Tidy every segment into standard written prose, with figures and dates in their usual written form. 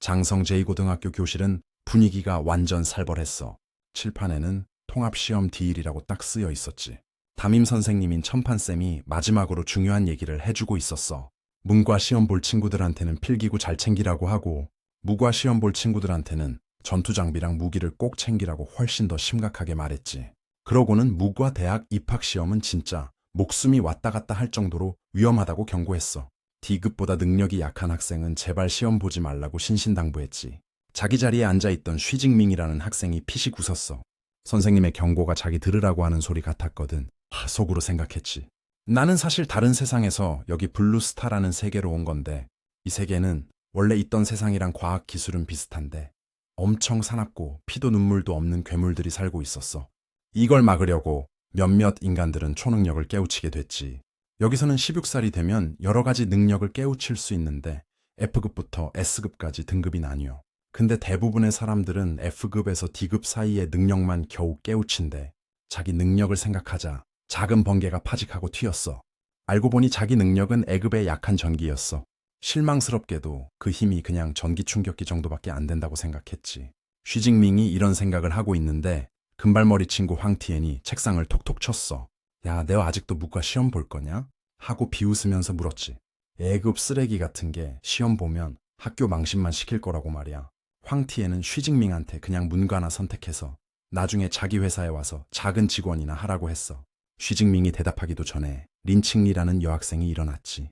장성 제2고등학교 교실은 분위기가 완전 살벌했어. 칠판에는 통합시험 디일이라고 딱 쓰여 있었지. 담임 선생님인 천판쌤이 마지막으로 중요한 얘기를 해주고 있었어. 문과 시험 볼 친구들한테는 필기구 잘 챙기라고 하고, 무과 시험 볼 친구들한테는 전투장비랑 무기를 꼭 챙기라고 훨씬 더 심각하게 말했지. 그러고는 무과 대학 입학시험은 진짜 목숨이 왔다 갔다 할 정도로 위험하다고 경고했어. D급보다 능력이 약한 학생은 제발 시험 보지 말라고 신신당부했지. 자기 자리에 앉아있던 쉬징밍이라는 학생이 피식 웃었어. 선생님의 경고가 자기 들으라고 하는 소리 같았거든. 속으로 생각했지. 나는 사실 다른 세상에서 여기 블루스타라는 세계로 온 건데, 이 세계는 원래 있던 세상이랑 과학 기술은 비슷한데 엄청 사납고 피도 눈물도 없는 괴물들이 살고 있었어. 이걸 막으려고 몇몇 인간들은 초능력을 깨우치게 됐지. 여기서는 16살이 되면 여러 가지 능력을 깨우칠 수 있는데 F급부터 S급까지 등급이 나뉘어. 근데 대부분의 사람들은 F급에서 D급 사이의 능력만 겨우 깨우친대. 자기 능력을 생각하자 작은 번개가 파직하고 튀었어. 알고 보니 자기 능력은 A급의 약한 전기였어. 실망스럽게도 그 힘이 그냥 전기 충격기 정도밖에 안 된다고 생각했지. 쉬징밍이 이런 생각을 하고 있는데 금발머리 친구 황티엔이 책상을 톡톡 쳤어. 야, 너 아직도 문과 시험 볼 거냐? 하고 비웃으면서 물었지. A급 쓰레기 같은 게 시험 보면 학교 망신만 시킬 거라고 말이야. 황티엔은 쉬징밍한테 그냥 문과나 선택해서 나중에 자기 회사에 와서 작은 직원이나 하라고 했어. 쉬징밍이 대답하기도 전에 린칭리라는 여학생이 일어났지.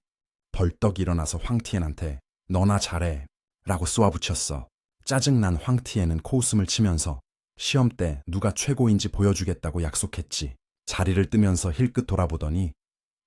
벌떡 일어나서 황티엔한테 너나 잘해 라고 쏘아붙였어. 짜증난 황티엔은 코웃음을 치면서 시험 때 누가 최고인지 보여주겠다고 약속했지. 자리를 뜨면서 힐끗 돌아보더니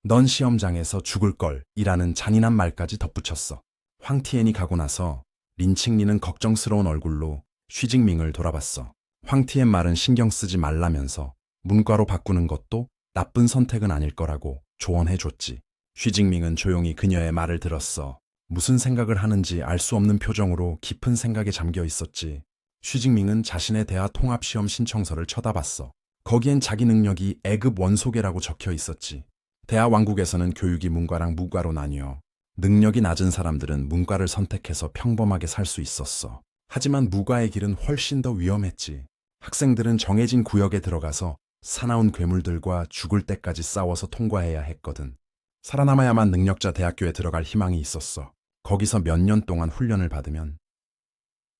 넌 시험장에서 죽을 걸 이라는 잔인한 말까지 덧붙였어. 황티엔이 가고 나서 린칭리는 걱정스러운 얼굴로 쉬징밍을 돌아봤어. 황티엔 말은 신경 쓰지 말라면서 문과로 바꾸는 것도 나쁜 선택은 아닐 거라고 조언해줬지. 쉬징밍은 조용히 그녀의 말을 들었어. 무슨 생각을 하는지 알 수 없는 표정으로 깊은 생각에 잠겨 있었지. 쉬징밍은 자신의 대하 통합시험 신청서를 쳐다봤어. 거기엔 자기 능력이 A급 원소계라고 적혀 있었지. 대하 왕국에서는 교육이 문과랑 무과로 나뉘어 능력이 낮은 사람들은 문과를 선택해서 평범하게 살 수 있었어. 하지만 무과의 길은 훨씬 더 위험했지. 학생들은 정해진 구역에 들어가서 사나운 괴물들과 죽을 때까지 싸워서 통과해야 했거든. 살아남아야만 능력자 대학교에 들어갈 희망이 있었어. 거기서 몇 년 동안 훈련을 받으면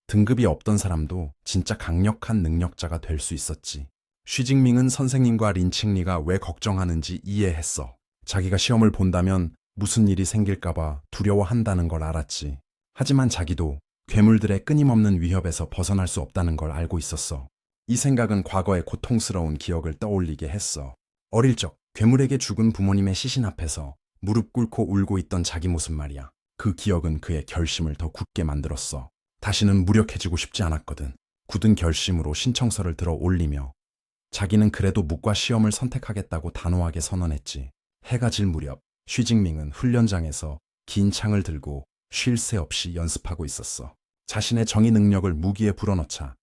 등급이 없던 사람도 진짜 강력한 능력자가 될 수 있었지. 쉬징밍은 선생님과 린칭리가 왜 걱정하는지 이해했어. 자기가 시험을 본다면 무슨 일이 생길까봐 두려워한다는 걸 알았지. 하지만 자기도 괴물들의 끊임없는 위협에서 벗어날 수 없다는 걸 알고 있었어. 이 생각은 과거의 고통스러운 기억을 떠올리게 했어. 어릴 적 괴물에게 죽은 부모님의 시신 앞에서 무릎 꿇고 울고 있던 자기 모습 말이야. 그 기억은 그의 결심을 더 굳게 만들었어. 다시는 무력해지고 싶지 않았거든. 굳은 결심으로 신청서를 들어 올리며 자기는 그래도 무과 시험을 선택하겠다고 단호하게 선언했지. 해가 질 무렵 쉬징밍은 훈련장에서 긴 창을 들고 쉴 새 없이 연습하고 있었어. 자신의 정의 능력을 무기에 불어넣자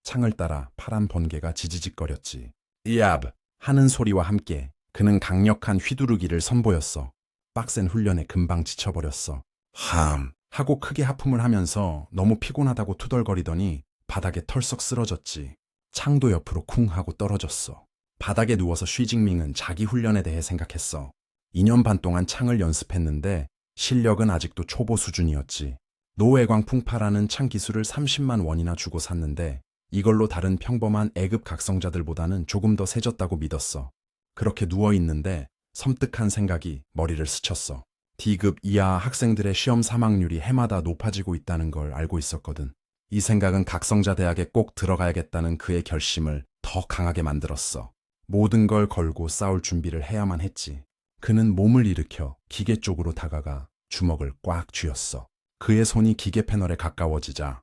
창을 따라 파란 번개가 지지직거렸지. 이압! 하는 소리와 함께 그는 강력한 휘두르기를 선보였어. 빡센 훈련에 금방 지쳐버렸어. 함! 하고 크게 하품을 하면서 너무 피곤하다고 투덜거리더니 바닥에 털썩 쓰러졌지. 창도 옆으로 쿵 하고 떨어졌어. 바닥에 누워서 쉬징밍은 자기 훈련에 대해 생각했어. 2년 반 동안 창을 연습했는데 실력은 아직도 초보 수준이었지. 노외광 풍파라는 창 기술을 30만 원이나 주고 샀는데 이걸로 다른 평범한 A급 각성자들보다는 조금 더 세졌다고 믿었어. 그렇게 누워있는데 섬뜩한 생각이 머리를 스쳤어. D급 이하 학생들의 시험 사망률이 해마다 높아지고 있다는 걸 알고 있었거든. 이 생각은 각성자 대학에 꼭 들어가야겠다는 그의 결심을 더 강하게 만들었어. 모든 걸 걸고 싸울 준비를 해야만 했지. 그는 몸을 일으켜 기계 쪽으로 다가가 주먹을 꽉 쥐었어. 그의 손이 기계 패널에 가까워지자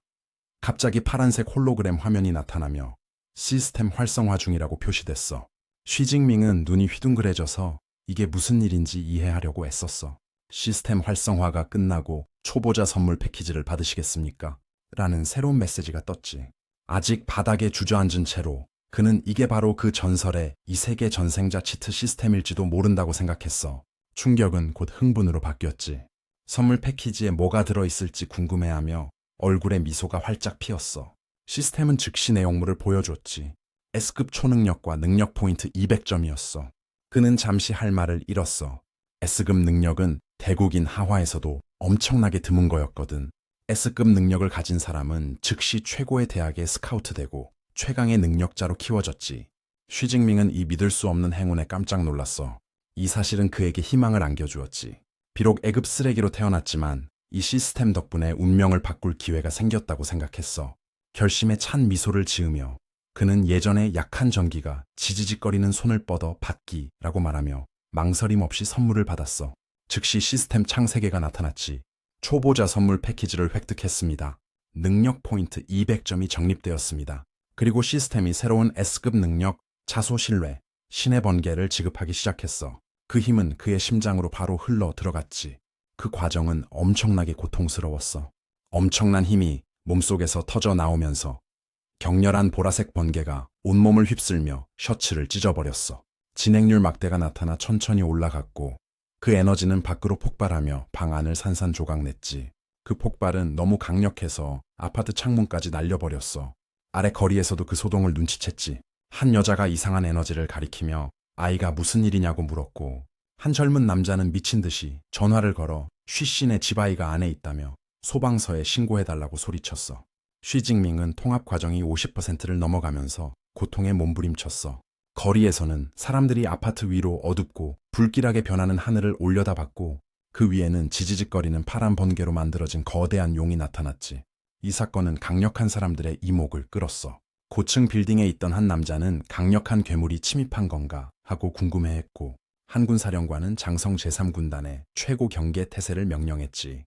갑자기 파란색 홀로그램 화면이 나타나며 시스템 활성화 중이라고 표시됐어. 쉬징밍은 눈이 휘둥그레져서 이게 무슨 일인지 이해하려고 애썼어. 시스템 활성화가 끝나고 초보자 선물 패키지를 받으시겠습니까? 라는 새로운 메시지가 떴지. 아직 바닥에 주저앉은 채로 그는 이게 바로 그 전설의 이 세계 전생자 치트 시스템일지도 모른다고 생각했어. 충격은 곧 흥분으로 바뀌었지. 선물 패키지에 뭐가 들어있을지 궁금해하며 얼굴에 미소가 활짝 피었어. 시스템은 즉시 내용물을 보여줬지. S급 초능력과 능력 포인트 200점이었어. 그는 잠시 할 말을 잃었어. S급 능력은 대국인 하와에서도 엄청나게 드문 거였거든. S급 능력을 가진 사람은 즉시 최고의 대학에 스카우트되고 최강의 능력자로 키워졌지. 쉬징밍은 이 믿을 수 없는 행운에 깜짝 놀랐어. 이 사실은 그에게 희망을 안겨주었지. 비록 A급 쓰레기로 태어났지만 이 시스템 덕분에 운명을 바꿀 기회가 생겼다고 생각했어. 결심에 찬 미소를 지으며 그는 예전에 약한 전기가 지지직거리는 손을 뻗어 받기라고 말하며 망설임 없이 선물을 받았어. 즉시 시스템 창세계가 나타났지. 초보자 선물 패키지를 획득했습니다. 능력 포인트 200점이 적립되었습니다. 그리고 시스템이 새로운 S급 능력, 자소 신뢰, 신의 번개를 지급하기 시작했어. 그 힘은 그의 심장으로 바로 흘러 들어갔지. 그 과정은 엄청나게 고통스러웠어. 엄청난 힘이 몸속에서 터져 나오면서 격렬한 보라색 번개가 온몸을 휩쓸며 셔츠를 찢어버렸어. 진행률 막대가 나타나 천천히 올라갔고 그 에너지는 밖으로 폭발하며 방 안을 산산조각냈지. 그 폭발은 너무 강력해서 아파트 창문까지 날려버렸어. 아래 거리에서도 그 소동을 눈치챘지. 한 여자가 이상한 에너지를 가리키며 아이가 무슨 일이냐고 물었고 한 젊은 남자는 미친 듯이 전화를 걸어 쉬씨네 집아이가 안에 있다며 소방서에 신고해달라고 소리쳤어. 쉬징밍은 통합 과정이 50%를 넘어가면서 고통에 몸부림쳤어. 거리에서는 사람들이 아파트 위로 어둡고 불길하게 변하는 하늘을 올려다봤고 그 위에는 지지직거리는 파란 번개로 만들어진 거대한 용이 나타났지. 이 사건은 강력한 사람들의 이목을 끌었어. 고층 빌딩에 있던 한 남자는 강력한 괴물이 침입한 건가 하고 궁금해했고 한군 사령관은 장성 제3군단에 최고 경계 태세를 명령했지.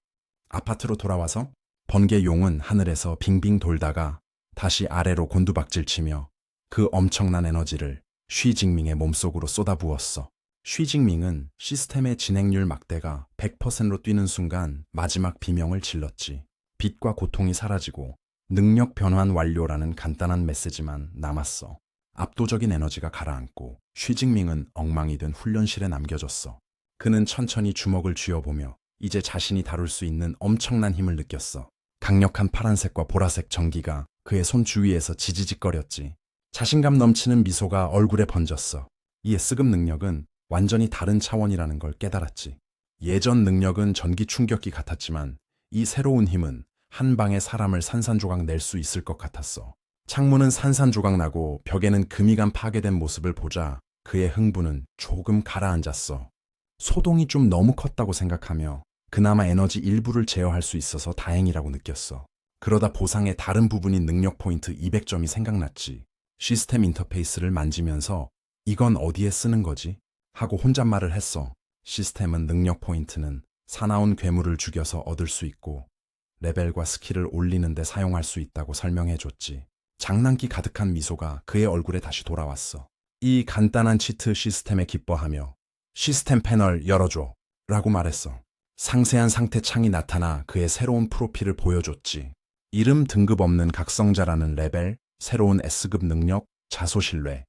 아파트로 돌아와서 번개 용은 하늘에서 빙빙 돌다가 다시 아래로 곤두박질치며 그 엄청난 에너지를 쉬징밍의 몸속으로 쏟아부었어. 쉬징밍은 시스템의 진행률 막대가 100%로 뛰는 순간 마지막 비명을 질렀지. 빛과 고통이 사라지고 능력 변환 완료라는 간단한 메시지만 남았어. 압도적인 에너지가 가라앉고 쉬징밍은 엉망이 된 훈련실에 남겨졌어. 그는 천천히 주먹을 쥐어보며 이제 자신이 다룰 수 있는 엄청난 힘을 느꼈어. 강력한 파란색과 보라색 전기가 그의 손 주위에서 지지직거렸지. 자신감 넘치는 미소가 얼굴에 번졌어. 이 S급 능력은 완전히 다른 차원이라는 걸 깨달았지. 예전 능력은 전기 충격기 같았지만 이 새로운 힘은 한 방에 사람을 산산조각 낼 수 있을 것 같았어. 창문은 산산조각 나고 벽에는 금이간 파괴된 모습을 보자 그의 흥분은 조금 가라앉았어. 소동이 좀 너무 컸다고 생각하며 그나마 에너지 일부를 제어할 수 있어서 다행이라고 느꼈어. 그러다 보상의 다른 부분인 능력 포인트 200점이 생각났지. 시스템 인터페이스를 만지면서 이건 어디에 쓰는 거지? 하고 혼잣말을 했어. 시스템은 능력 포인트는 사나운 괴물을 죽여서 얻을 수 있고 레벨과 스킬을 올리는 데 사용할 수 있다고 설명해줬지. 장난기 가득한 미소가 그의 얼굴에 다시 돌아왔어. 이 간단한 치트 시스템에 기뻐하며 시스템 패널 열어줘 라고 말했어. 상세한 상태 창이 나타나 그의 새로운 프로필을 보여줬지. 이름 등급 없는 각성자라는 레벨, 새로운 S급 능력, 자소 신뢰,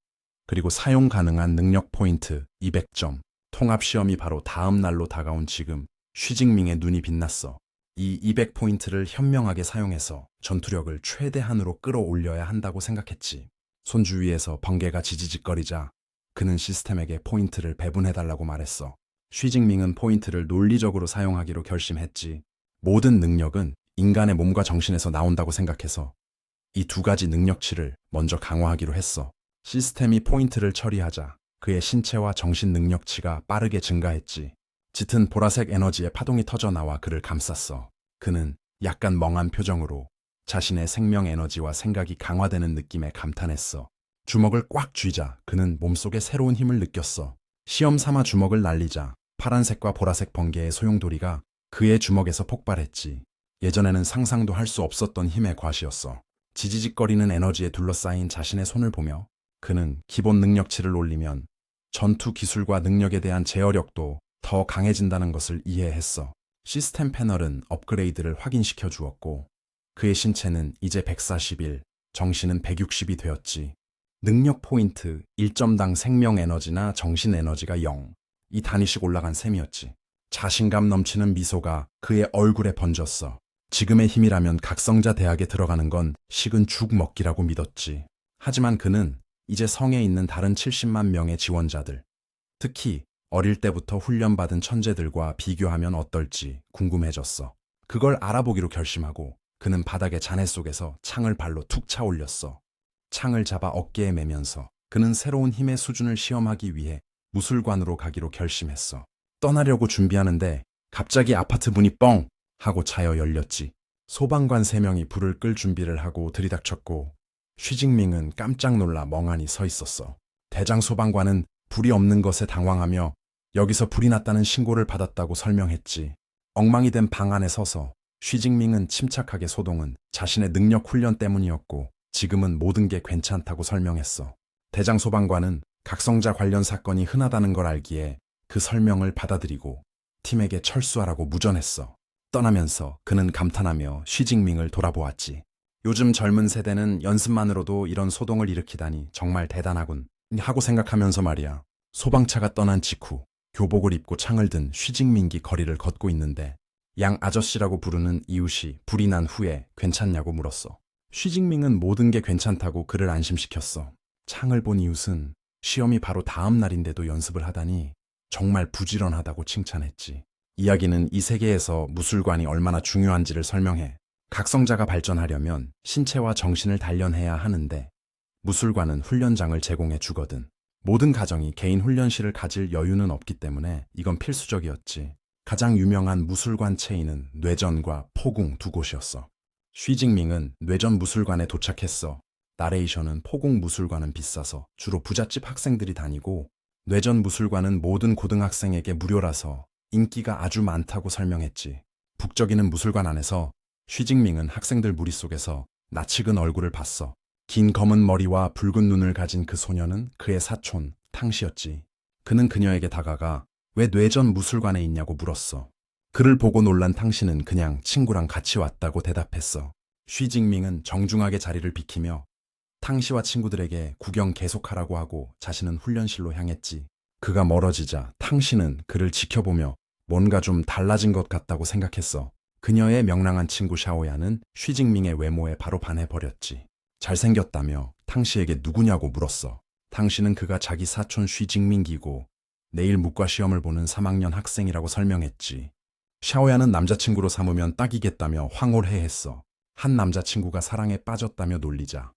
그리고 사용 가능한 능력 포인트 200점. 통합 시험이 바로 다음 날로 다가온 지금 쉬징밍의 눈이 빛났어. 이 200포인트를 현명하게 사용해서 전투력을 최대한으로 끌어올려야 한다고 생각했지. 손주위에서 번개가 지지직거리자 그는 시스템에게 포인트를 배분해달라고 말했어. 쉬징밍은 포인트를 논리적으로 사용하기로 결심했지. 모든 능력은 인간의 몸과 정신에서 나온다고 생각해서 이 두 가지 능력치를 먼저 강화하기로 했어. 시스템이 포인트를 처리하자 그의 신체와 정신 능력치가 빠르게 증가했지. 짙은 보라색 에너지의 파동이 터져 나와 그를 감쌌어. 그는 약간 멍한 표정으로 자신의 생명 에너지와 생각이 강화되는 느낌에 감탄했어. 주먹을 꽉 쥐자 그는 몸속에 새로운 힘을 느꼈어. 시험 삼아 주먹을 날리자 파란색과 보라색 번개의 소용돌이가 그의 주먹에서 폭발했지. 예전에는 상상도 할 수 없었던 힘의 과시였어. 지지직거리는 에너지에 둘러싸인 자신의 손을 보며 그는 기본 능력치를 올리면 전투 기술과 능력에 대한 제어력도 더 강해진다는 것을 이해했어. 시스템 패널은 업그레이드를 확인시켜 주었고 그의 신체는 이제 141, 정신은 160이 되었지. 능력 포인트 1점당 생명 에너지나 정신 에너지가 0. 이 단위씩 올라간 셈이었지. 자신감 넘치는 미소가 그의 얼굴에 번졌어. 지금의 힘이라면 각성자 대학에 들어가는 건 식은 죽 먹기라고 믿었지. 하지만 그는 이제 성에 있는 다른 70만 명의 지원자들, 특히 어릴 때부터 훈련받은 천재들과 비교하면 어떨지 궁금해졌어. 그걸 알아보기로 결심하고 그는 바닥의 잔해 속에서 창을 발로 툭 차 올렸어. 창을 잡아 어깨에 매면서 그는 새로운 힘의 수준을 시험하기 위해 무술관으로 가기로 결심했어. 떠나려고 준비하는데 갑자기 아파트 문이 뻥 하고 차여 열렸지. 소방관 3명이 불을 끌 준비를 하고 들이닥쳤고 쉬징밍은 깜짝 놀라 멍하니 서 있었어. 대장 소방관은 불이 없는 것에 당황하며 여기서 불이 났다는 신고를 받았다고 설명했지. 엉망이 된 방 안에 서서 쉬징밍은 침착하게 소동은 자신의 능력 훈련 때문이었고 지금은 모든 게 괜찮다고 설명했어. 대장 소방관은 각성자 관련 사건이 흔하다는 걸 알기에 그 설명을 받아들이고 팀에게 철수하라고 무전했어. 떠나면서 그는 감탄하며 쉬징밍을 돌아보았지. 요즘 젊은 세대는 연습만으로도 이런 소동을 일으키다니 정말 대단하군 하고 생각하면서 말이야. 소방차가 떠난 직후 교복을 입고 창을 든 쉬징밍이 거리를 걷고 있는데 양 아저씨라고 부르는 이웃이 불이 난 후에 괜찮냐고 물었어. 쉬징밍은 모든 게 괜찮다고 그를 안심시켰어. 창을 본 이웃은 시험이 바로 다음 날인데도 연습을 하다니 정말 부지런하다고 칭찬했지. 이야기는 이 세계에서 무술관이 얼마나 중요한지를 설명해. 각성자가 발전하려면 신체와 정신을 단련해야 하는데 무술관은 훈련장을 제공해 주거든. 모든 가정이 개인 훈련실을 가질 여유는 없기 때문에 이건 필수적이었지. 가장 유명한 무술관 체인은 뇌전과 포궁 2곳이었어. 쉬징밍은 뇌전 무술관에 도착했어. 나레이션은 포궁 무술관은 비싸서 주로 부잣집 학생들이 다니고 뇌전 무술관은 모든 고등학생에게 무료라서 인기가 아주 많다고 설명했지. 북적이는 무술관 안에서 쉬징밍은 학생들 무리 속에서 낯익은 얼굴을 봤어. 긴 검은 머리와 붉은 눈을 가진 그 소녀는 그의 사촌 탕시였지. 그는 그녀에게 다가가 왜 뇌전 무술관에 있냐고 물었어. 그를 보고 놀란 탕시는 그냥 친구랑 같이 왔다고 대답했어. 쉬징밍은 정중하게 자리를 비키며 탕시와 친구들에게 구경 계속하라고 하고 자신은 훈련실로 향했지. 그가 멀어지자 탕시는 그를 지켜보며 뭔가 좀 달라진 것 같다고 생각했어. 그녀의 명랑한 친구 샤오야는 쉬징밍의 외모에 바로 반해버렸지. 잘생겼다며 탕시에게 누구냐고 물었어. 탕시는 그가 자기 사촌 쉬징밍이고 내일 무과 시험을 보는 3학년 학생이라고 설명했지. 샤오야는 남자친구로 삼으면 딱이겠다며 황홀해했어. 한 남자친구가 사랑에 빠졌다며 놀리자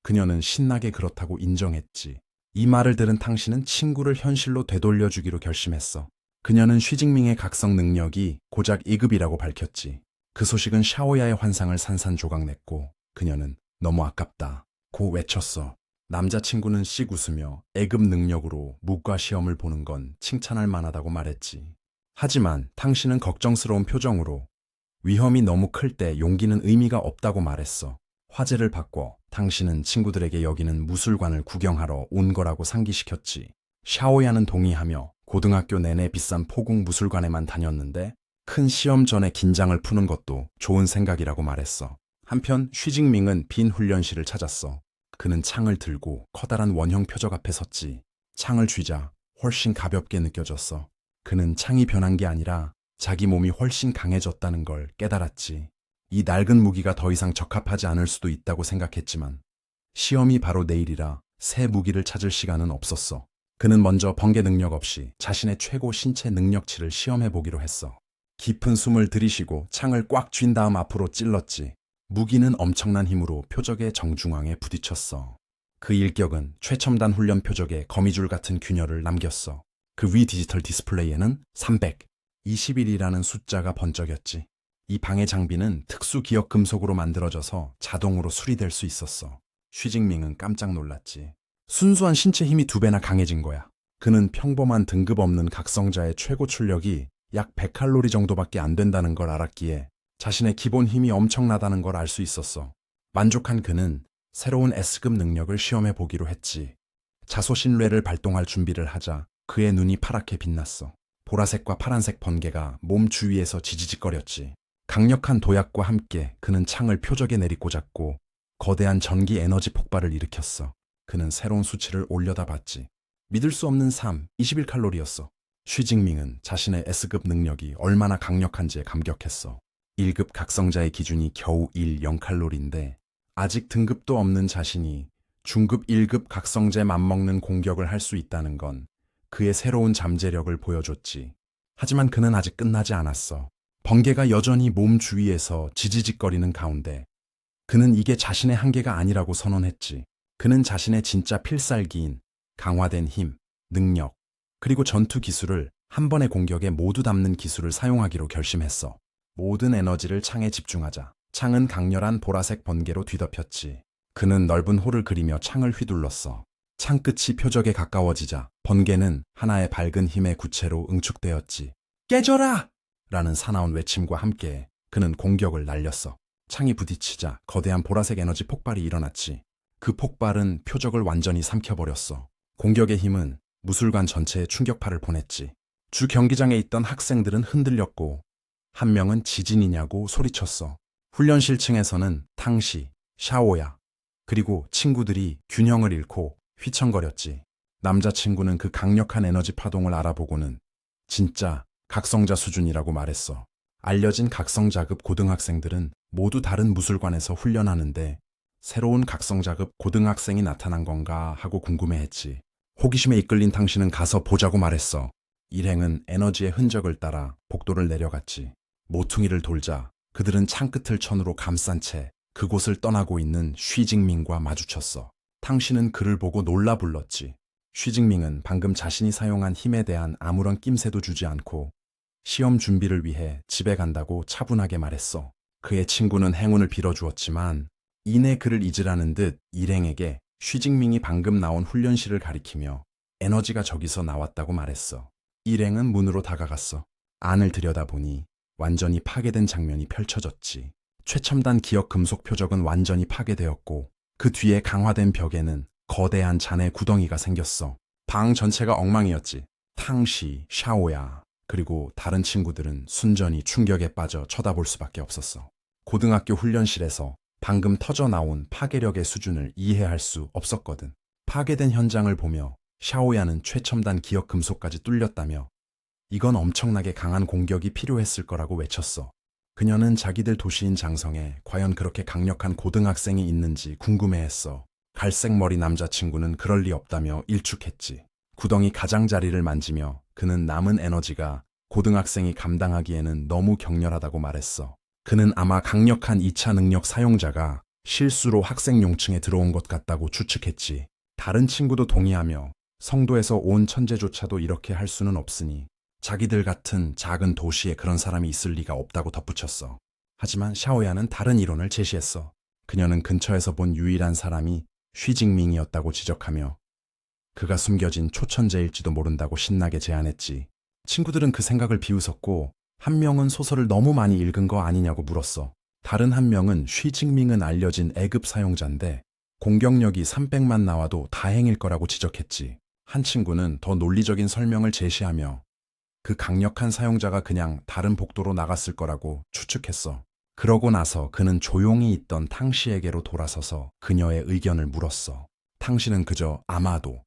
그녀는 신나게 그렇다고 인정했지. 이 말을 들은 탕시는 친구를 현실로 되돌려주기로 결심했어. 그녀는 쉬징밍의 각성 능력이 고작 2급이라고 밝혔지. 그 소식은 샤오야의 환상을 산산조각냈고 그녀는 너무 아깝다 고 외쳤어. 남자친구는 씩 웃으며 A급 능력으로 무과 시험을 보는 건 칭찬할 만하다고 말했지. 하지만 탕시는 걱정스러운 표정으로 위험이 너무 클 때 용기는 의미가 없다고 말했어. 화제를 바꿔 탕시는 친구들에게 여기는 무술관을 구경하러 온 거라고 상기시켰지. 샤오야는 동의하며 고등학교 내내 비싼 포궁 무술관에만 다녔는데 큰 시험 전에 긴장을 푸는 것도 좋은 생각이라고 말했어. 한편 쉬징밍은 빈 훈련실을 찾았어. 그는 창을 들고 커다란 원형 표적 앞에 섰지. 창을 쥐자 훨씬 가볍게 느껴졌어. 그는 창이 변한 게 아니라 자기 몸이 훨씬 강해졌다는 걸 깨달았지. 이 낡은 무기가 더 이상 적합하지 않을 수도 있다고 생각했지만 시험이 바로 내일이라 새 무기를 찾을 시간은 없었어. 그는 먼저 번개 능력 없이 자신의 최고 신체 능력치를 시험해보기로 했어. 깊은 숨을 들이쉬고 창을 꽉 쥔 다음 앞으로 찔렀지. 무기는 엄청난 힘으로 표적의 정중앙에 부딪혔어. 그 일격은 최첨단 훈련 표적에 거미줄 같은 균열을 남겼어. 그 위 디지털 디스플레이에는 321이라는 숫자가 번쩍였지. 이 방해 장비는 특수 기억 금속으로 만들어져서 자동으로 수리될 수 있었어. 쉬징밍은 깜짝 놀랐지. 순수한 신체 힘이 2배나 강해진 거야. 그는 평범한 등급 없는 각성자의 최고 출력이 약 100칼로리 정도밖에 안 된다는 걸 알았기에 자신의 기본 힘이 엄청나다는 걸 알 수 있었어. 만족한 그는 새로운 S급 능력을 시험해 보기로 했지. 자소신뢰를 발동할 준비를 하자 그의 눈이 파랗게 빛났어. 보라색과 파란색 번개가 몸 주위에서 지지직거렸지. 강력한 도약과 함께 그는 창을 표적에 내리꽂았고 거대한 전기 에너지 폭발을 일으켰어. 그는 새로운 수치를 올려다 봤지. 믿을 수 없는 21칼로리였어. 쉬징밍은 자신의 S급 능력이 얼마나 강력한지에 감격했어. 1급 각성자의 기준이 겨우 0칼로리인데 아직 등급도 없는 자신이 중급 1급 각성제 맘먹는 공격을 할 수 있다는 건 그의 새로운 잠재력을 보여줬지. 하지만 그는 아직 끝나지 않았어. 번개가 여전히 몸 주위에서 지지직거리는 가운데 그는 이게 자신의 한계가 아니라고 선언했지. 그는 자신의 진짜 필살기인 강화된 힘, 능력, 그리고 전투 기술을 한 번의 공격에 모두 담는 기술을 사용하기로 결심했어. 모든 에너지를 창에 집중하자. 창은 강렬한 보라색 번개로 뒤덮였지. 그는 넓은 홀을 그리며 창을 휘둘렀어. 창 끝이 표적에 가까워지자 번개는 하나의 밝은 힘의 구체로 응축되었지. 깨져라! 라는 사나운 외침과 함께 그는 공격을 날렸어. 창이 부딪히자 거대한 보라색 에너지 폭발이 일어났지. 그 폭발은 표적을 완전히 삼켜버렸어. 공격의 힘은 무술관 전체에 충격파를 보냈지. 주 경기장에 있던 학생들은 흔들렸고 한 명은 지진이냐고 소리쳤어. 훈련실 층에서는 탕시, 샤오야, 그리고 친구들이 균형을 잃고 휘청거렸지. 남자친구는 그 강력한 에너지 파동을 알아보고는 진짜 각성자 수준이라고 말했어. 알려진 각성자급 고등학생들은 모두 다른 무술관에서 훈련하는데 새로운 각성자급 고등학생이 나타난 건가 하고 궁금해했지. 호기심에 이끌린 당신은 가서 보자고 말했어. 일행은 에너지의 흔적을 따라 복도를 내려갔지. 모퉁이를 돌자 그들은 창끝을 천으로 감싼 채 그곳을 떠나고 있는 쉬징밍과 마주쳤어. 당신은 그를 보고 놀라 불렀지. 쉬징밍은 방금 자신이 사용한 힘에 대한 아무런 낌새도 주지 않고 시험 준비를 위해 집에 간다고 차분하게 말했어. 그의 친구는 행운을 빌어주었지만 이내 그를 잊으라는 듯 일행에게 쉬징밍이 방금 나온 훈련실을 가리키며 에너지가 저기서 나왔다고 말했어. 일행은 문으로 다가갔어. 안을 들여다보니 완전히 파괴된 장면이 펼쳐졌지. 최첨단 기억 금속 표적은 완전히 파괴되었고 그 뒤에 강화된 벽에는 거대한 잔해 구덩이가 생겼어. 방 전체가 엉망이었지. 탕시, 샤오야, 그리고 다른 친구들은 순전히 충격에 빠져 쳐다볼 수밖에 없었어. 고등학교 훈련실에서 방금 터져나온 파괴력의 수준을 이해할 수 없었거든. 파괴된 현장을 보며 샤오야는 최첨단 기억 금속까지 뚫렸다며 이건 엄청나게 강한 공격이 필요했을 거라고 외쳤어. 그녀는 자기들 도시인 장성에 과연 그렇게 강력한 고등학생이 있는지 궁금해했어. 갈색 머리 남자친구는 그럴 리 없다며 일축했지. 구덩이 가장자리를 만지며 그는 남은 에너지가 고등학생이 감당하기에는 너무 격렬하다고 말했어. 그는 아마 강력한 2차 능력 사용자가 실수로 학생 용층에 들어온 것 같다고 추측했지. 다른 친구도 동의하며 성도에서 온 천재조차도 이렇게 할 수는 없으니 자기들 같은 작은 도시에 그런 사람이 있을 리가 없다고 덧붙였어. 하지만 샤오야는 다른 이론을 제시했어. 그녀는 근처에서 본 유일한 사람이 쉬징밍이었다고 지적하며 그가 숨겨진 초천재일지도 모른다고 신나게 제안했지. 친구들은 그 생각을 비웃었고 한 명은 소설을 너무 많이 읽은 거 아니냐고 물었어. 다른 한 명은 쉬징밍은 알려진 A급 사용자인데 공격력이 300만 나와도 다행일 거라고 지적했지. 한 친구는 더 논리적인 설명을 제시하며 그 강력한 사용자가 그냥 다른 복도로 나갔을 거라고 추측했어. 그러고 나서 그는 조용히 있던 탕씨에게로 돌아서서 그녀의 의견을 물었어. 탕씨는 그저 아마도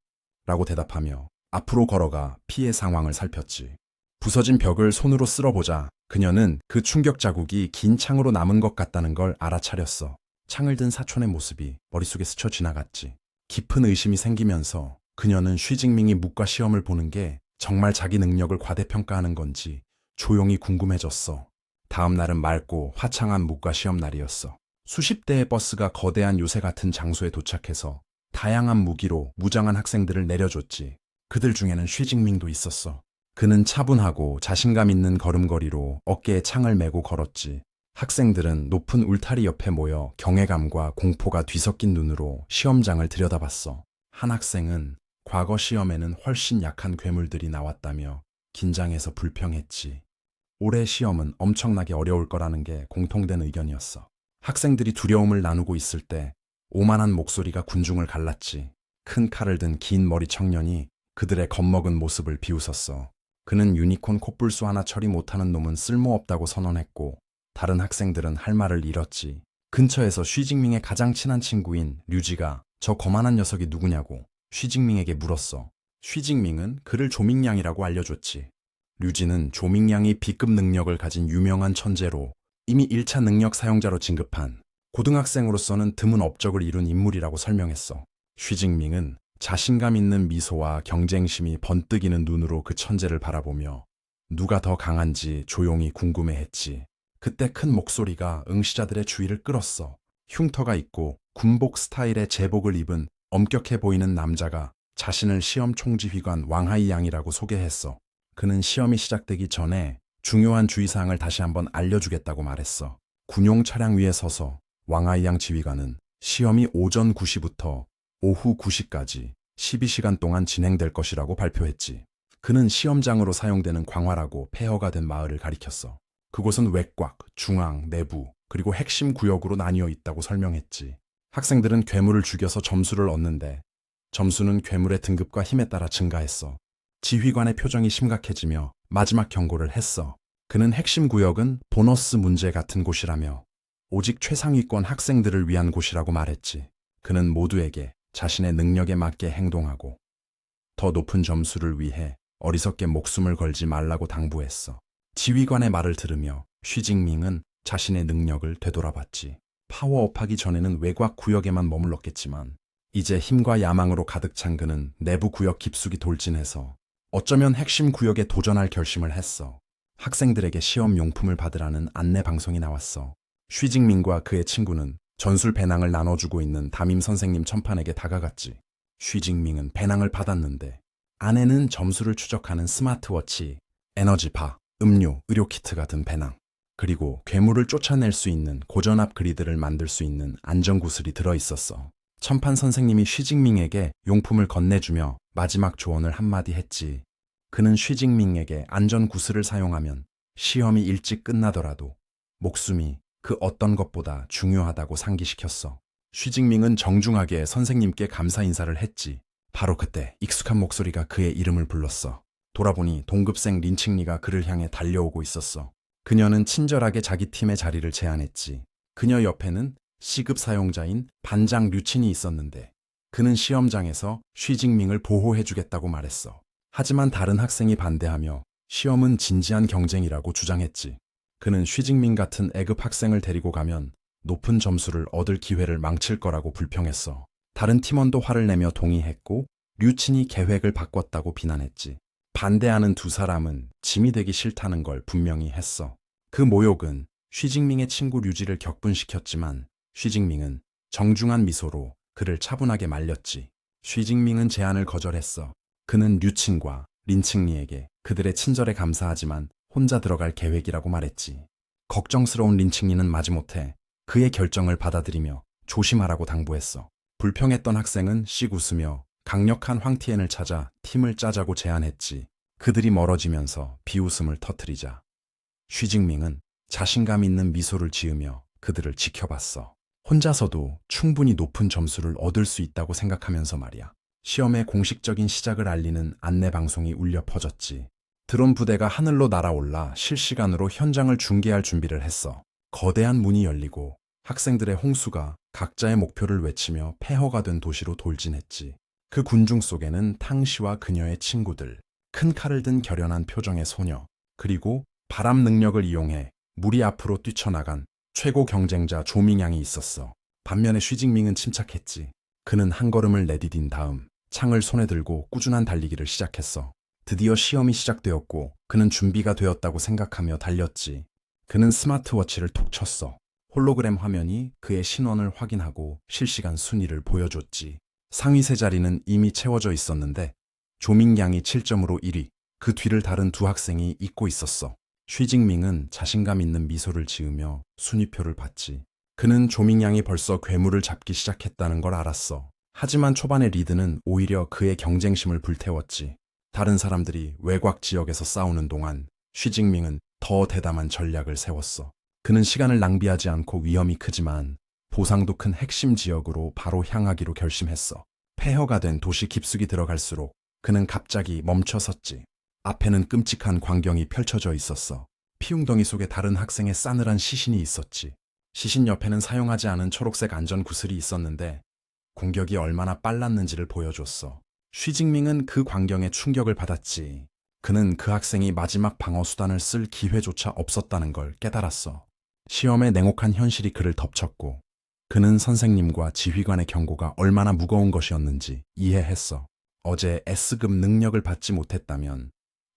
라고 대답하며 앞으로 걸어가 피해 상황을 살폈지. 부서진 벽을 손으로 쓸어보자 그녀는 그 충격 자국이 긴 창으로 남은 것 같다는 걸 알아차렸어. 창을 든 사촌의 모습이 머릿속에 스쳐 지나갔지. 깊은 의심이 생기면서 그녀는 쉬징밍이 묵과 시험을 보는 게 정말 자기 능력을 과대평가하는 건지 조용히 궁금해졌어. 다음 날은 맑고 화창한 묵과 시험 날이었어. 수십 대의 버스가 거대한 요새 같은 장소에 도착해서 다양한 무기로 무장한 학생들을 내려줬지. 그들 중에는 쉬징밍도 있었어. 그는 차분하고 자신감 있는 걸음걸이로 어깨에 창을 메고 걸었지. 학생들은 높은 울타리 옆에 모여 경외감과 공포가 뒤섞인 눈으로 시험장을 들여다봤어. 한 학생은 과거 시험에는 훨씬 약한 괴물들이 나왔다며 긴장해서 불평했지. 올해 시험은 엄청나게 어려울 거라는 게 공통된 의견이었어. 학생들이 두려움을 나누고 있을 때 오만한 목소리가 군중을 갈랐지. 큰 칼을 든 긴 머리 청년이 그들의 겁먹은 모습을 비웃었어. 그는 유니콘 콧불수 하나 처리 못하는 놈은 쓸모없다고 선언했고 다른 학생들은 할 말을 잃었지. 근처에서 쉬징밍의 가장 친한 친구인 류지가 저 거만한 녀석이 누구냐고 쉬징밍에게 물었어. 쉬징밍은 그를 조밍양이라고 알려줬지. 류지는 조밍양이 B급 능력을 가진 유명한 천재로 이미 1차 능력 사용자로 진급한 고등학생으로서는 드문 업적을 이룬 인물이라고 설명했어. 쉬징밍은 자신감 있는 미소와 경쟁심이 번뜩이는 눈으로 그 천재를 바라보며 누가 더 강한지 조용히 궁금해했지. 그때 큰 목소리가 응시자들의 주의를 끌었어. 흉터가 있고 군복 스타일의 제복을 입은 엄격해 보이는 남자가 자신을 시험 총지휘관 왕하이 양이라고 소개했어. 그는 시험이 시작되기 전에 중요한 주의사항을 다시 한번 알려주겠다고 말했어. 군용 차량 위에 서서 왕하이 양 지휘관은 시험이 오전 9시부터 오후 9시까지 12시간 동안 진행될 것이라고 발표했지. 그는 시험장으로 사용되는 광활하고 폐허가 된 마을을 가리켰어. 그곳은 외곽, 중앙, 내부, 그리고 핵심 구역으로 나뉘어 있다고 설명했지. 학생들은 괴물을 죽여서 점수를 얻는데 점수는 괴물의 등급과 힘에 따라 증가했어. 지휘관의 표정이 심각해지며 마지막 경고를 했어. 그는 핵심 구역은 보너스 문제 같은 곳이라며 오직 최상위권 학생들을 위한 곳이라고 말했지. 그는 모두에게 자신의 능력에 맞게 행동하고 더 높은 점수를 위해 어리석게 목숨을 걸지 말라고 당부했어. 지휘관의 말을 들으며 쉬징밍은 자신의 능력을 되돌아봤지. 파워업하기 전에는 외곽 구역에만 머물렀겠지만 이제 힘과 야망으로 가득 찬 그는 내부 구역 깊숙이 돌진해서 어쩌면 핵심 구역에 도전할 결심을 했어. 학생들에게 시험 용품을 받으라는 안내 방송이 나왔어. 쉬징밍과 그의 친구는 전술 배낭을 나눠주고 있는 담임 선생님 첨판에게 다가갔지. 쉬징밍은 배낭을 받았는데 안에는 점수를 추적하는 스마트워치, 에너지바, 음료, 의료키트 같은 배낭, 그리고 괴물을 쫓아낼 수 있는 고전압 그리드를 만들 수 있는 안전구슬이 들어있었어. 첨판 선생님이 쉬징밍에게 용품을 건네주며 마지막 조언을 한마디 했지. 그는 쉬징밍에게 안전구슬을 사용하면 시험이 일찍 끝나더라도 목숨이 그 어떤 것보다 중요하다고 상기시켰어. 쉬징밍은 정중하게 선생님께 감사 인사를 했지. 바로 그때 익숙한 목소리가 그의 이름을 불렀어. 돌아보니 동급생 린칭리가 그를 향해 달려오고 있었어. 그녀는 친절하게 자기 팀의 자리를 제안했지. 그녀 옆에는 C급 사용자인 반장 류친이 있었는데 그는 시험장에서 쉬징밍을 보호해주겠다고 말했어. 하지만 다른 학생이 반대하며 시험은 진지한 경쟁이라고 주장했지. 그는 쉬징밍 같은 A급 학생을 데리고 가면 높은 점수를 얻을 기회를 망칠 거라고 불평했어. 다른 팀원도 화를 내며 동의했고 류친이 계획을 바꿨다고 비난했지. 반대하는 두 사람은 짐이 되기 싫다는 걸 분명히 했어. 그 모욕은 쉬징밍의 친구 류지를 격분시켰지만 쉬징밍은 정중한 미소로 그를 차분하게 말렸지. 쉬징밍은 제안을 거절했어. 그는 류친과 린칭리에게 그들의 친절에 감사하지만 혼자 들어갈 계획이라고 말했지. 걱정스러운 린칭리는 마지못해 그의 결정을 받아들이며 조심하라고 당부했어. 불평했던 학생은 씩 웃으며 강력한 황티엔을 찾아 팀을 짜자고 제안했지. 그들이 멀어지면서 비웃음을 터뜨리자 쉬징밍은 자신감 있는 미소를 지으며 그들을 지켜봤어. 혼자서도 충분히 높은 점수를 얻을 수 있다고 생각하면서 말이야. 시험의 공식적인 시작을 알리는 안내 방송이 울려 퍼졌지. 드론 부대가 하늘로 날아올라 실시간으로 현장을 중계할 준비를 했어. 거대한 문이 열리고 학생들의 홍수가 각자의 목표를 외치며 폐허가 된 도시로 돌진했지. 그 군중 속에는 탕씨와 그녀의 친구들, 큰 칼을 든 결연한 표정의 소녀, 그리고 바람 능력을 이용해 무리 앞으로 뛰쳐나간 최고 경쟁자 조밍양이 있었어. 반면에 쉬징밍은 침착했지. 그는 한 걸음을 내디딘 다음 창을 손에 들고 꾸준한 달리기를 시작했어. 드디어 시험이 시작되었고 그는 준비가 되었다고 생각하며 달렸지. 그는 스마트워치를 톡 쳤어. 홀로그램 화면이 그의 신원을 확인하고 실시간 순위를 보여줬지. 상위 세 자리는 이미 채워져 있었는데 조밍양이 7점으로 1위, 그 뒤를 다른 두 학생이 잇고 있었어. 쉬징밍은 자신감 있는 미소를 지으며 순위표를 봤지. 그는 조밍양이 벌써 괴물을 잡기 시작했다는 걸 알았어. 하지만 초반의 리드는 오히려 그의 경쟁심을 불태웠지. 다른 사람들이 외곽 지역에서 싸우는 동안 쉬징밍은 더 대담한 전략을 세웠어. 그는 시간을 낭비하지 않고 위험이 크지만 보상도 큰 핵심 지역으로 바로 향하기로 결심했어. 폐허가 된 도시 깊숙이 들어갈수록 그는 갑자기 멈춰섰지. 앞에는 끔찍한 광경이 펼쳐져 있었어. 피웅덩이 속에 다른 학생의 싸늘한 시신이 있었지. 시신 옆에는 사용하지 않은 초록색 안전 구슬이 있었는데 공격이 얼마나 빨랐는지를 보여줬어. 쉬징밍은 그 광경에 충격을 받았지. 그는 그 학생이 마지막 방어 수단을 쓸 기회조차 없었다는 걸 깨달았어. 시험의 냉혹한 현실이 그를 덮쳤고 그는 선생님과 지휘관의 경고가 얼마나 무거운 것이었는지 이해했어. 어제 S급 능력을 받지 못했다면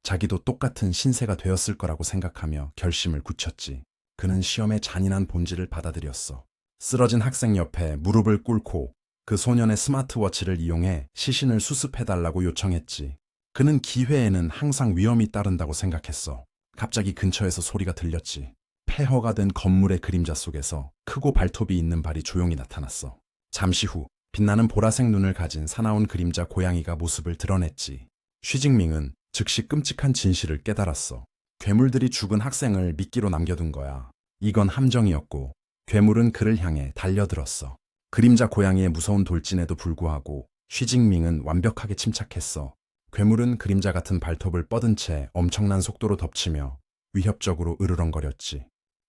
자기도 똑같은 신세가 되었을 거라고 생각하며 결심을 굳혔지. 그는 시험의 잔인한 본질을 받아들였어. 쓰러진 학생 옆에 무릎을 꿇고 그 소년의 스마트워치를 이용해 시신을 수습해달라고 요청했지. 그는 기회에는 항상 위험이 따른다고 생각했어. 갑자기 근처에서 소리가 들렸지. 폐허가 된 건물의 그림자 속에서 크고 발톱이 있는 발이 조용히 나타났어. 잠시 후 빛나는 보라색 눈을 가진 사나운 그림자 고양이가 모습을 드러냈지. 쉬징밍은 즉시 끔찍한 진실을 깨달았어. 괴물들이 죽은 학생을 미끼로 남겨둔 거야. 이건 함정이었고 괴물은 그를 향해 달려들었어. 그림자 고양이의 무서운 돌진에도 불구하고 쉬징밍은 완벽하게 침착했어. 괴물은 그림자 같은 발톱을 뻗은 채 엄청난 속도로 덮치며 위협적으로 으르렁거렸지.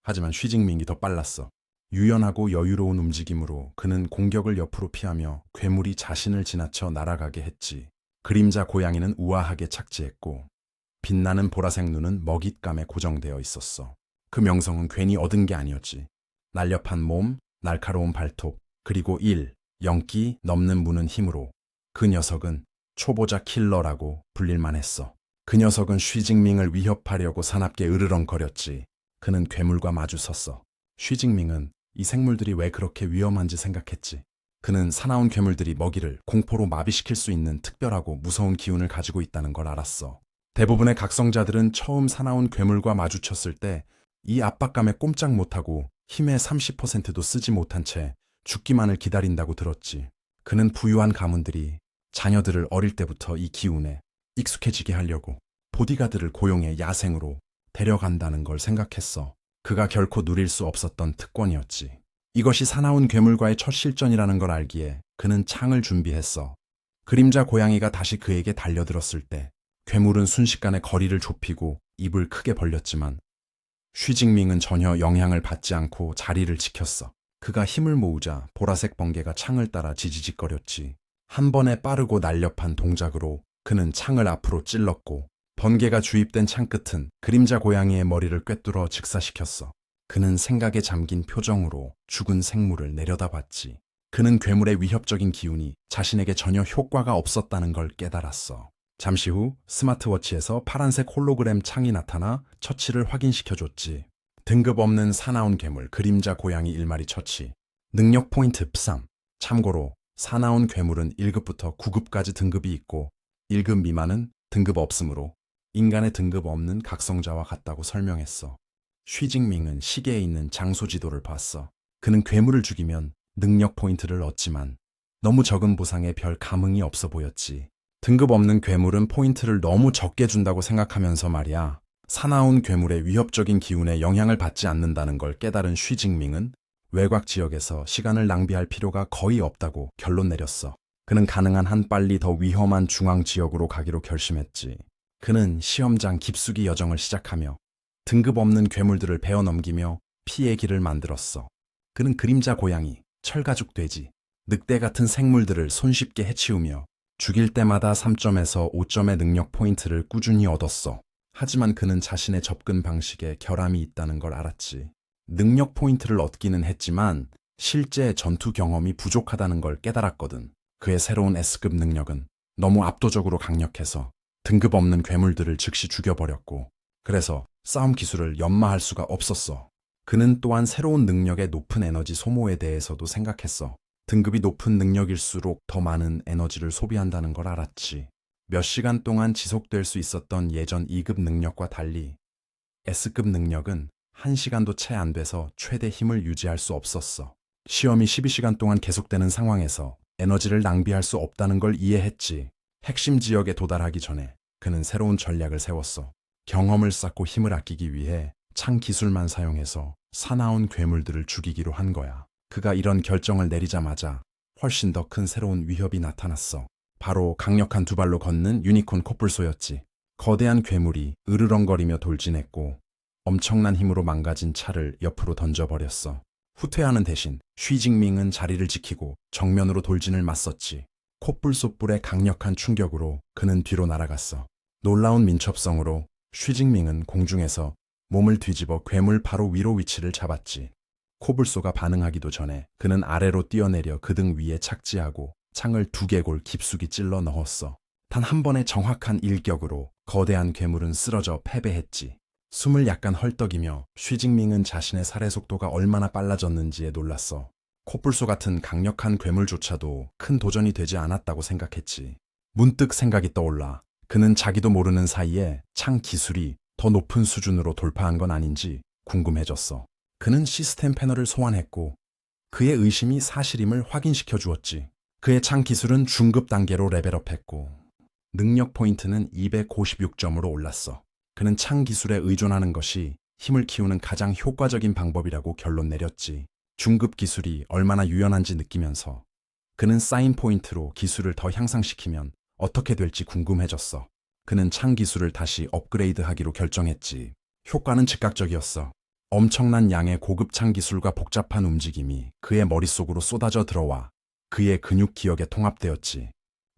하지만 쉬징밍이 더 빨랐어. 유연하고 여유로운 움직임으로 그는 공격을 옆으로 피하며 괴물이 자신을 지나쳐 날아가게 했지. 그림자 고양이는 우아하게 착지했고 빛나는 보라색 눈은 먹잇감에 고정되어 있었어. 그 명성은 괜히 얻은 게 아니었지. 날렵한 몸, 날카로운 발톱, 그리고 0기 넘는 무는 힘으로 그 녀석은 초보자 킬러라고 불릴만 했어. 그 녀석은 쉬징밍을 위협하려고 사납게 으르렁거렸지. 그는 괴물과 마주 섰어. 쉬징밍은 이 생물들이 왜 그렇게 위험한지 생각했지. 그는 사나운 괴물들이 먹이를 공포로 마비시킬 수 있는 특별하고 무서운 기운을 가지고 있다는 걸 알았어. 대부분의 각성자들은 처음 사나운 괴물과 마주쳤을 때 이 압박감에 꼼짝 못하고 힘의 30%도 쓰지 못한 채 죽기만을 기다린다고 들었지. 그는 부유한 가문들이 자녀들을 어릴 때부터 이 기운에 익숙해지게 하려고 보디가드를 고용해 야생으로 데려간다는 걸 생각했어. 그가 결코 누릴 수 없었던 특권이었지. 이것이 사나운 괴물과의 첫 실전이라는 걸 알기에 그는 창을 준비했어. 그림자 고양이가 다시 그에게 달려들었을 때 괴물은 순식간에 거리를 좁히고 입을 크게 벌렸지만 쉬징밍은 전혀 영향을 받지 않고 자리를 지켰어. 그가 힘을 모으자 보라색 번개가 창을 따라 지지직거렸지. 한 번의 빠르고 날렵한 동작으로 그는 창을 앞으로 찔렀고 번개가 주입된 창 끝은 그림자 고양이의 머리를 꿰뚫어 즉사시켰어. 그는 생각에 잠긴 표정으로 죽은 생물을 내려다봤지. 그는 괴물의 위협적인 기운이 자신에게 전혀 효과가 없었다는 걸 깨달았어. 잠시 후 스마트워치에서 파란색 홀로그램 창이 나타나 처치를 확인시켜줬지. 등급 없는 사나운 괴물 그림자 고양이 1마리 처치. 능력 포인트 3. 참고로 사나운 괴물은 1급부터 9급까지 등급이 있고 1급 미만은 등급 없으므로 인간의 등급 없는 각성자와 같다고 설명했어. 쉬징밍은 시계에 있는 장소 지도를 봤어. 그는 괴물을 죽이면 능력 포인트를 얻지만 너무 적은 보상에 별 감흥이 없어 보였지. 등급 없는 괴물은 포인트를 너무 적게 준다고 생각하면서 말이야. 사나운 괴물의 위협적인 기운에 영향을 받지 않는다는 걸 깨달은 쉬징밍은 외곽 지역에서 시간을 낭비할 필요가 거의 없다고 결론 내렸어. 그는 가능한 한 빨리 더 위험한 중앙 지역으로 가기로 결심했지. 그는 시험장 깊숙이 여정을 시작하며 등급 없는 괴물들을 베어 넘기며 피의 길을 만들었어. 그는 그림자 고양이, 철가죽 돼지, 늑대 같은 생물들을 손쉽게 해치우며 죽일 때마다 3점에서 5점의 능력 포인트를 꾸준히 얻었어. 하지만 그는 자신의 접근 방식에 결함이 있다는 걸 알았지. 능력 포인트를 얻기는 했지만 실제 전투 경험이 부족하다는 걸 깨달았거든. 그의 새로운 S급 능력은 너무 압도적으로 강력해서 등급 없는 괴물들을 즉시 죽여버렸고 그래서 싸움 기술을 연마할 수가 없었어. 그는 또한 새로운 능력의 높은 에너지 소모에 대해서도 생각했어. 등급이 높은 능력일수록 더 많은 에너지를 소비한다는 걸 알았지. 몇 시간 동안 지속될 수 있었던 예전 2급 능력과 달리 S급 능력은 1시간도 채 안 돼서 최대 힘을 유지할 수 없었어. 시험이 12시간 동안 계속되는 상황에서 에너지를 낭비할 수 없다는 걸 이해했지. 핵심 지역에 도달하기 전에 그는 새로운 전략을 세웠어. 경험을 쌓고 힘을 아끼기 위해 창 기술만 사용해서 사나운 괴물들을 죽이기로 한 거야. 그가 이런 결정을 내리자마자 훨씬 더 큰 새로운 위협이 나타났어. 바로 강력한 두 발로 걷는 유니콘 코뿔소였지. 거대한 괴물이 으르렁거리며 돌진했고 엄청난 힘으로 망가진 차를 옆으로 던져버렸어. 후퇴하는 대신 쉬징밍은 자리를 지키고 정면으로 돌진을 맞섰지. 코뿔소뿔의 강력한 충격으로 그는 뒤로 날아갔어. 놀라운 민첩성으로 쉬징밍은 공중에서 몸을 뒤집어 괴물 바로 위로 위치를 잡았지. 코불소가 반응하기도 전에 그는 아래로 뛰어내려 그 등 위에 착지하고 창을 2개골 깊숙이 찔러 넣었어. 단 한 번의 정확한 일격으로 거대한 괴물은 쓰러져 패배했지. 숨을 약간 헐떡이며 쉬징밍은 자신의 살해 속도가 얼마나 빨라졌는지에 놀랐어. 코뿔소 같은 강력한 괴물조차도 큰 도전이 되지 않았다고 생각했지. 문득 생각이 떠올라. 그는 자기도 모르는 사이에 창 기술이 더 높은 수준으로 돌파한 건 아닌지 궁금해졌어. 그는 시스템 패널을 소환했고 그의 의심이 사실임을 확인시켜 주었지. 그의 창 기술은 중급 단계로 레벨업했고 능력 포인트는 256점으로 올랐어. 그는 창 기술에 의존하는 것이 힘을 키우는 가장 효과적인 방법이라고 결론 내렸지. 중급 기술이 얼마나 유연한지 느끼면서 그는 쌓인 포인트로 기술을 더 향상시키면 어떻게 될지 궁금해졌어. 그는 창 기술을 다시 업그레이드하기로 결정했지. 효과는 즉각적이었어. 엄청난 양의 고급 창 기술과 복잡한 움직임이 그의 머릿속으로 쏟아져 들어와 그의 근육 기억에 통합되었지.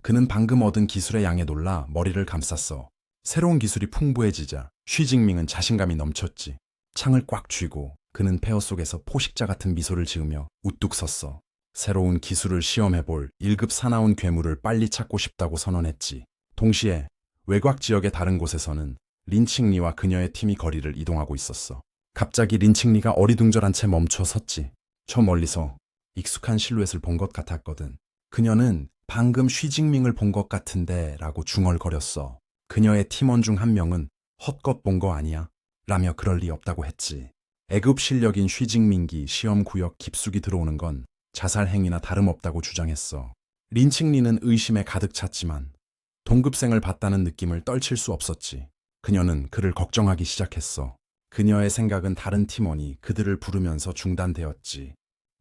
그는 방금 얻은 기술의 양에 놀라 머리를 감쌌어. 새로운 기술이 풍부해지자 쉬징밍은 자신감이 넘쳤지. 창을 꽉 쥐고 그는 폐허 속에서 포식자 같은 미소를 지으며 우뚝 섰어. 새로운 기술을 시험해볼 1급 사나운 괴물을 빨리 찾고 싶다고 선언했지. 동시에 외곽 지역의 다른 곳에서는 린칭리와 그녀의 팀이 거리를 이동하고 있었어. 갑자기 린칭리가 어리둥절한 채 멈춰 섰지. 저 멀리서 익숙한 실루엣을 본 것 같았거든. 그녀는 방금 쉬징밍을 본 것 같은데 라고 중얼거렸어. 그녀의 팀원 중 한 명은 헛것 본 거 아니야? 라며 그럴 리 없다고 했지. 애급 실력인 쉬징밍기 시험 구역 깊숙이 들어오는 건 자살 행위나 다름없다고 주장했어. 린칭리는 의심에 가득 찼지만 동급생을 봤다는 느낌을 떨칠 수 없었지. 그녀는 그를 걱정하기 시작했어. 그녀의 생각은 다른 팀원이 그들을 부르면서 중단되었지.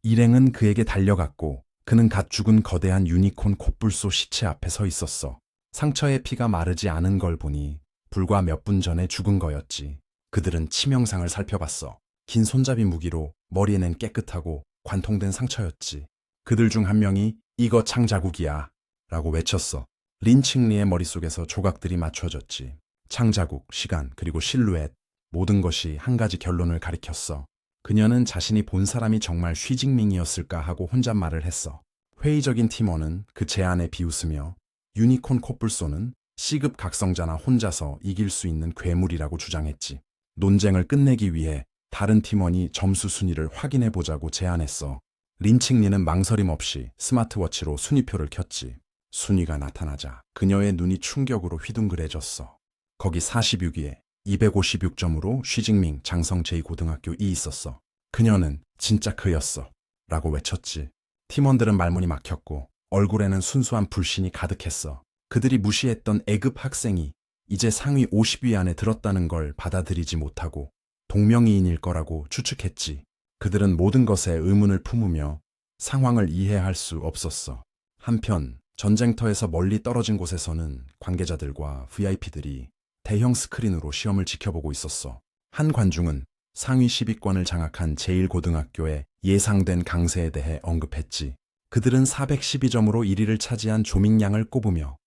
일행은 그에게 달려갔고 그는 갓 죽은 거대한 유니콘 코뿔소 시체 앞에 서 있었어. 상처의 피가 마르지 않은 걸 보니 불과 몇 분 전에 죽은 거였지. 그들은 치명상을 살펴봤어. 긴 손잡이 무기로 머리에 낸 깨끗하고 관통된 상처였지. 그들 중 한 명이 이거 창자국이야 라고 외쳤어. 린칭리의 머릿속에서 조각들이 맞춰졌지. 창자국, 시간, 그리고 실루엣 모든 것이 한 가지 결론을 가리켰어. 그녀는 자신이 본 사람이 정말 쉬징밍이었을까 하고 혼잣말을 했어. 회의적인 팀원은 그 제안에 비웃으며 유니콘 코뿔소는 C급 각성자나 혼자서 이길 수 있는 괴물이라고 주장했지. 논쟁을 끝내기 위해 다른 팀원이 점수 순위를 확인해보자고 제안했어. 린칭리는 망설임 없이 스마트워치로 순위표를 켰지. 순위가 나타나자 그녀의 눈이 충격으로 휘둥그레졌어. 거기 46위에 256점으로 쉬징밍 장성 제2고등학교 이 있었어. 그녀는 진짜 그였어 라고 외쳤지. 팀원들은 말문이 막혔고 얼굴에는 순수한 불신이 가득했어. 그들이 무시했던 A급 학생이 이제 상위 50위 안에 들었다는 걸 받아들이지 못하고 동명이인일 거라고 추측했지. 그들은 모든 것에 의문을 품으며 상황을 이해할 수 없었어. 한편 전쟁터에서 멀리 떨어진 곳에서는 관계자들과 VIP들이 대형 스크린으로 시험을 지켜보고 있었어. 한 관중은 상위 10위권을 장악한 제1고등학교의 예상된 강세에 대해 언급했지. 그들은 412점으로 1위를 차지한 조민양을 꼽으며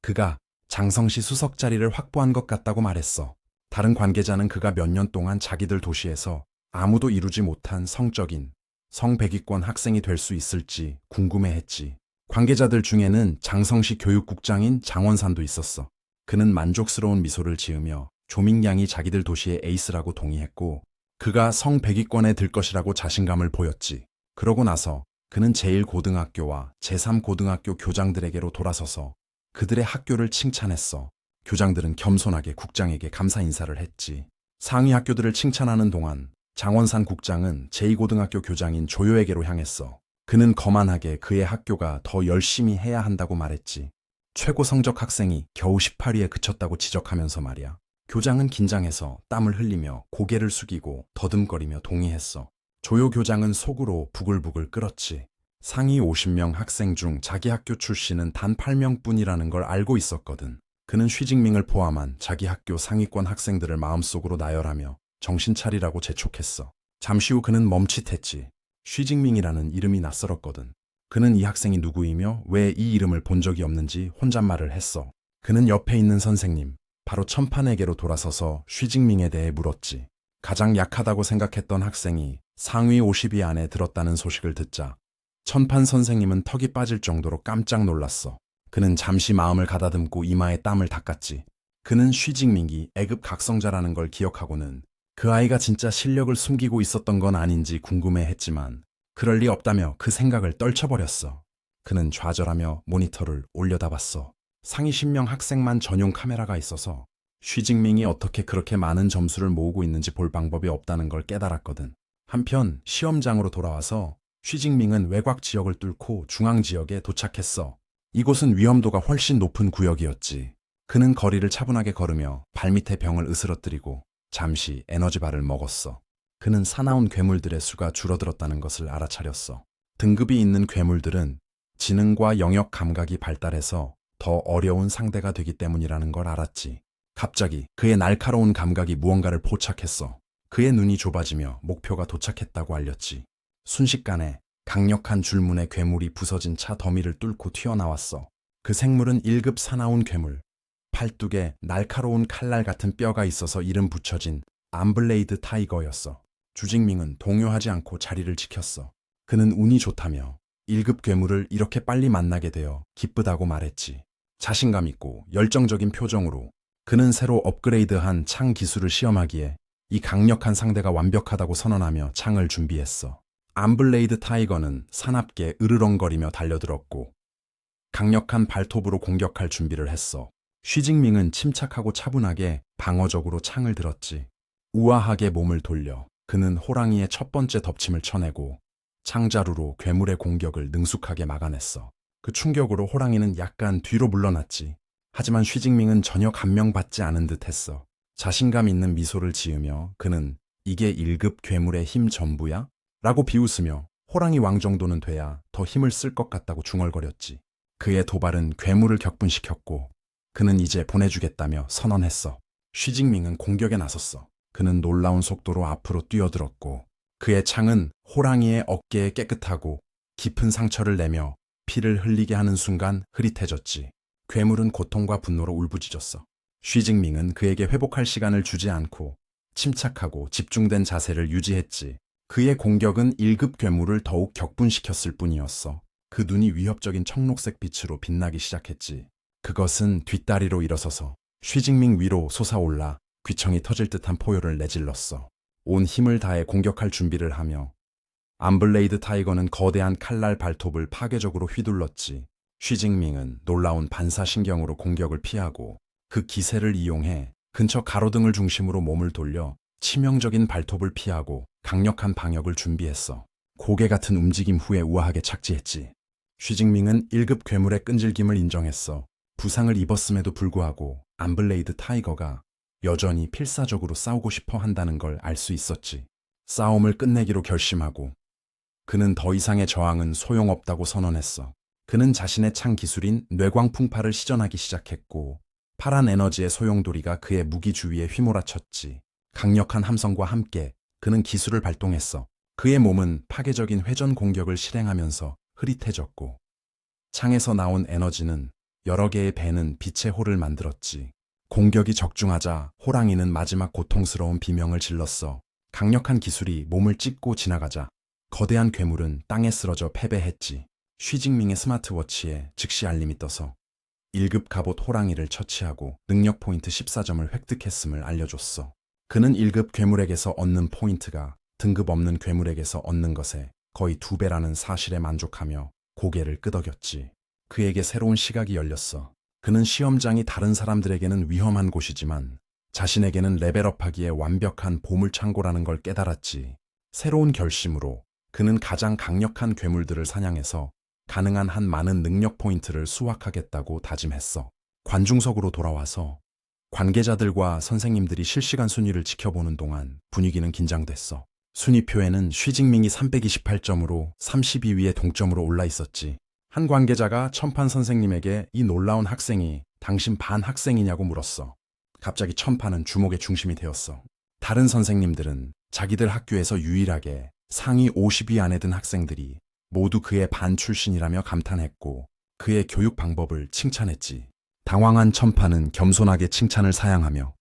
그가 장성시 수석 자리를 확보한 것 같다고 말했어. 다른 관계자는 그가 몇 년 동안 자기들 도시에서 아무도 이루지 못한 성적인 성백위권 학생이 될 수 있을지 궁금해했지. 관계자들 중에는 장성시 교육국장인 장원산도 있었어. 그는 만족스러운 미소를 지으며 조민양이 자기들 도시의 에이스라고 동의했고 그가 성백위권에 들 것이라고 자신감을 보였지. 그러고 나서 그는 제1고등학교와 제3고등학교 교장들에게로 돌아서서 그들의 학교를 칭찬했어. 교장들은 겸손하게 국장에게 감사 인사를 했지. 상위 학교들을 칭찬하는 동안 장원산 국장은 제2고등학교 교장인 조효에게로 향했어. 그는 거만하게 그의 학교가 더 열심히 해야 한다고 말했지. 최고 성적 학생이 겨우 18위에 그쳤다고 지적하면서 말이야. 교장은 긴장해서 땀을 흘리며 고개를 숙이고 더듬거리며 동의했어. 조효 교장은 속으로 부글부글 끓었지. 상위 50명 학생 중 자기 학교 출신은 단 8명뿐이라는 걸 알고 있었거든. 그는 쉬징밍을 포함한 자기 학교 상위권 학생들을 마음속으로 나열하며 정신 차리라고 재촉했어. 잠시 후 그는 멈칫했지. 쉬징밍이라는 이름이 낯설었거든. 그는 이 학생이 누구이며 왜 이 이름을 본 적이 없는지 혼잣말을 했어. 그는 옆에 있는 선생님, 바로 천판에게로 돌아서서 쉬징밍에 대해 물었지. 가장 약하다고 생각했던 학생이 상위 50위 안에 들었다는 소식을 듣자 천판 선생님은 턱이 빠질 정도로 깜짝 놀랐어. 그는 잠시 마음을 가다듬고 이마에 땀을 닦았지. 그는 쉬징민이 A급 각성자라는 걸 기억하고는 그 아이가 진짜 실력을 숨기고 있었던 건 아닌지 궁금해했지만 그럴 리 없다며 그 생각을 떨쳐버렸어. 그는 좌절하며 모니터를 올려다봤어. 상위 10명 학생만 전용 카메라가 있어서 쉬징밍이 어떻게 그렇게 많은 점수를 모으고 있는지 볼 방법이 없다는 걸 깨달았거든. 한편 시험장으로 돌아와서 쉬징밍은 외곽 지역을 뚫고 중앙 지역에 도착했어. 이곳은 위험도가 훨씬 높은 구역이었지. 그는 거리를 차분하게 걸으며 발밑에 병을 으스러뜨리고 잠시 에너지바를 먹었어. 그는 사나운 괴물들의 수가 줄어들었다는 것을 알아차렸어. 등급이 있는 괴물들은 지능과 영역 감각이 발달해서 더 어려운 상대가 되기 때문이라는 걸 알았지. 갑자기 그의 날카로운 감각이 무언가를 포착했어. 그의 눈이 좁아지며 목표가 도착했다고 알렸지. 순식간에 강력한 줄무늬 괴물이 부서진 차 더미를 뚫고 튀어나왔어. 그 생물은 1급 사나운 괴물. 팔뚝에 날카로운 칼날 같은 뼈가 있어서 이름 붙여진 암블레이드 타이거였어. 주징밍은 동요하지 않고 자리를 지켰어. 그는 운이 좋다며 1급 괴물을 이렇게 빨리 만나게 되어 기쁘다고 말했지. 자신감 있고 열정적인 표정으로 그는 새로 업그레이드한 창 기술을 시험하기에 이 강력한 상대가 완벽하다고 선언하며 창을 준비했어. 암블레이드 타이거는 사납게 으르렁거리며 달려들었고 강력한 발톱으로 공격할 준비를 했어. 쉬징밍은 침착하고 차분하게 방어적으로 창을 들었지. 우아하게 몸을 돌려 그는 호랑이의 첫 번째 덮침을 쳐내고 창자루로 괴물의 공격을 능숙하게 막아냈어. 그 충격으로 호랑이는 약간 뒤로 물러났지. 하지만 쉬징밍은 전혀 감명받지 않은 듯 했어. 자신감 있는 미소를 지으며 그는 이게 1급 괴물의 힘 전부야? 라고 비웃으며 호랑이 왕 정도는 돼야 더 힘을 쓸 것 같다고 중얼거렸지. 그의 도발은 괴물을 격분시켰고 그는 이제 보내주겠다며 선언했어. 쉬징밍은 공격에 나섰어. 그는 놀라운 속도로 앞으로 뛰어들었고 그의 창은 호랑이의 어깨에 깨끗하고 깊은 상처를 내며 피를 흘리게 하는 순간 흐릿해졌지. 괴물은 고통과 분노로 울부짖었어. 쉬징밍은 그에게 회복할 시간을 주지 않고 침착하고 집중된 자세를 유지했지. 그의 공격은 1급 괴물을 더욱 격분시켰을 뿐이었어. 그 눈이 위협적인 청록색 빛으로 빛나기 시작했지. 그것은 뒷다리로 일어서서 쉬징밍 위로 솟아올라 귀청이 터질 듯한 포효를 내질렀어. 온 힘을 다해 공격할 준비를 하며 암블레이드 타이거는 거대한 칼날 발톱을 파괴적으로 휘둘렀지. 쉬징밍은 놀라운 반사신경으로 공격을 피하고 그 기세를 이용해 근처 가로등을 중심으로 몸을 돌려 치명적인 발톱을 피하고 강력한 방역을 준비했어. 고개 같은 움직임 후에 우아하게 착지했지. 쉬징밍은 1급 괴물의 끈질김을 인정했어. 부상을 입었음에도 불구하고 암블레이드 타이거가 여전히 필사적으로 싸우고 싶어 한다는 걸 알 수 있었지. 싸움을 끝내기로 결심하고 그는 더 이상의 저항은 소용없다고 선언했어. 그는 자신의 창 기술인 뇌광풍파를 시전하기 시작했고 파란 에너지의 소용돌이가 그의 무기 주위에 휘몰아쳤지. 강력한 함성과 함께 그는 기술을 발동했어. 그의 몸은 파괴적인 회전 공격을 실행하면서 흐릿해졌고 창에서 나온 에너지는 여러 개의 배는 빛의 홀을 만들었지. 공격이 적중하자 호랑이는 마지막 고통스러운 비명을 질렀어. 강력한 기술이 몸을 찢고 지나가자 거대한 괴물은 땅에 쓰러져 패배했지. 쉬징밍의 스마트워치에 즉시 알림이 떠서 1급 갑옷 호랑이를 처치하고 능력 포인트 14점을 획득했음을 알려줬어. 그는 1급 괴물에게서 얻는 포인트가 등급 없는 괴물에게서 얻는 것에 거의 2배라는 사실에 만족하며 고개를 끄덕였지. 그에게 새로운 시각이 열렸어. 그는 시험장이 다른 사람들에게는 위험한 곳이지만 자신에게는 레벨업하기에 완벽한 보물창고라는 걸 깨달았지. 새로운 결심으로 그는 가장 강력한 괴물들을 사냥해서 가능한 한 많은 능력 포인트를 수확하겠다고 다짐했어. 관중석으로 돌아와서 관계자들과 선생님들이 실시간 순위를 지켜보는 동안 분위기는 긴장됐어. 순위표에는 쉬징밍이 328점으로 32위에 동점으로 올라 있었지. 한 관계자가 천판 선생님에게 이 놀라운 학생이 당신 반 학생이냐고 물었어. 갑자기 천판은 주목의 중심이 되었어. 다른 선생님들은 자기들 학교에서 유일하게 상위 50위 안에 든 학생들이 모두 그의 반 출신이라며 감탄했고 그의 교육 방법을 칭찬했지. 당황한 천판은 겸손하게 칭찬을 사양하며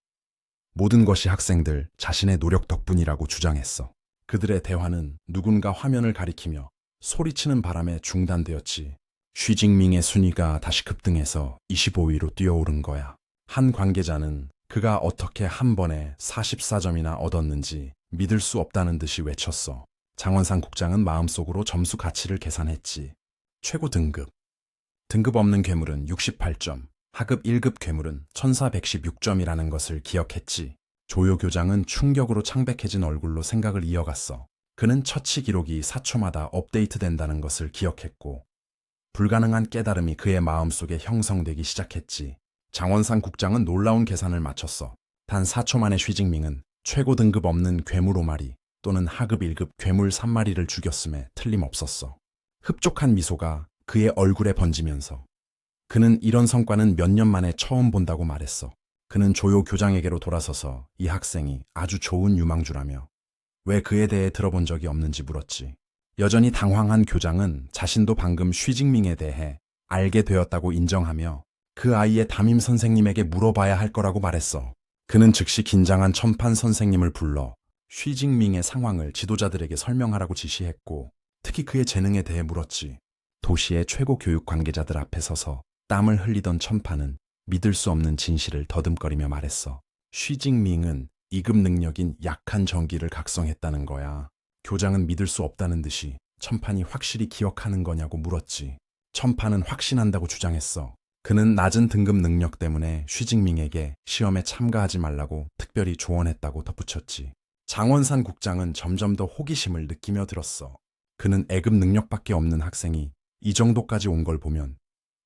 모든 것이 학생들 자신의 노력 덕분이라고 주장했어. 그들의 대화는 누군가 화면을 가리키며 소리치는 바람에 중단되었지. 쉬징밍의 순위가 다시 급등해서 25위로 뛰어오른 거야. 한 관계자는 그가 어떻게 한 번에 44점이나 얻었는지 믿을 수 없다는 듯이 외쳤어. 장원상 국장은 마음속으로 점수 가치를 계산했지. 최고 등급. 등급 없는 괴물은 68점, 하급 1급 괴물은 1416점이라는 것을 기억했지. 조효 교장은 충격으로 창백해진 얼굴로 생각을 이어갔어. 그는 처치 기록이 4초마다 업데이트된다는 것을 기억했고 불가능한 깨달음이 그의 마음속에 형성되기 시작했지. 장원상 국장은 놀라운 계산을 마쳤어. 단 4초 만에 쉬징밍은 최고 등급 없는 괴물 5마리 또는 하급 1급 괴물 3마리를 죽였음에 틀림없었어. 흡족한 미소가 그의 얼굴에 번지면서 그는 이런 성과는 몇 년 만에 처음 본다고 말했어. 그는 조효 교장에게로 돌아서서 이 학생이 아주 좋은 유망주라며 왜 그에 대해 들어본 적이 없는지 물었지. 여전히 당황한 교장은 자신도 방금 쉬징밍에 대해 알게 되었다고 인정하며 그 아이의 담임 선생님에게 물어봐야 할 거라고 말했어. 그는 즉시 긴장한 첨판 선생님을 불러 쉬징밍의 상황을 지도자들에게 설명하라고 지시했고 특히 그의 재능에 대해 물었지. 도시의 최고 교육 관계자들 앞에 서서 땀을 흘리던 첨판은 믿을 수 없는 진실을 더듬거리며 말했어. 쉬징밍은 2급 능력인 약한 전기를 각성했다는 거야. 교장은 믿을 수 없다는 듯이 첨판이 확실히 기억하는 거냐고 물었지. 첨판은 확신한다고 주장했어. 그는 낮은 등급 능력 때문에 쉬징밍에게 시험에 참가하지 말라고 특별히 조언했다고 덧붙였지. 장원산 국장은 점점 더 호기심을 느끼며 들었어. 그는 A급 능력밖에 없는 학생이 이 정도까지 온 걸 보면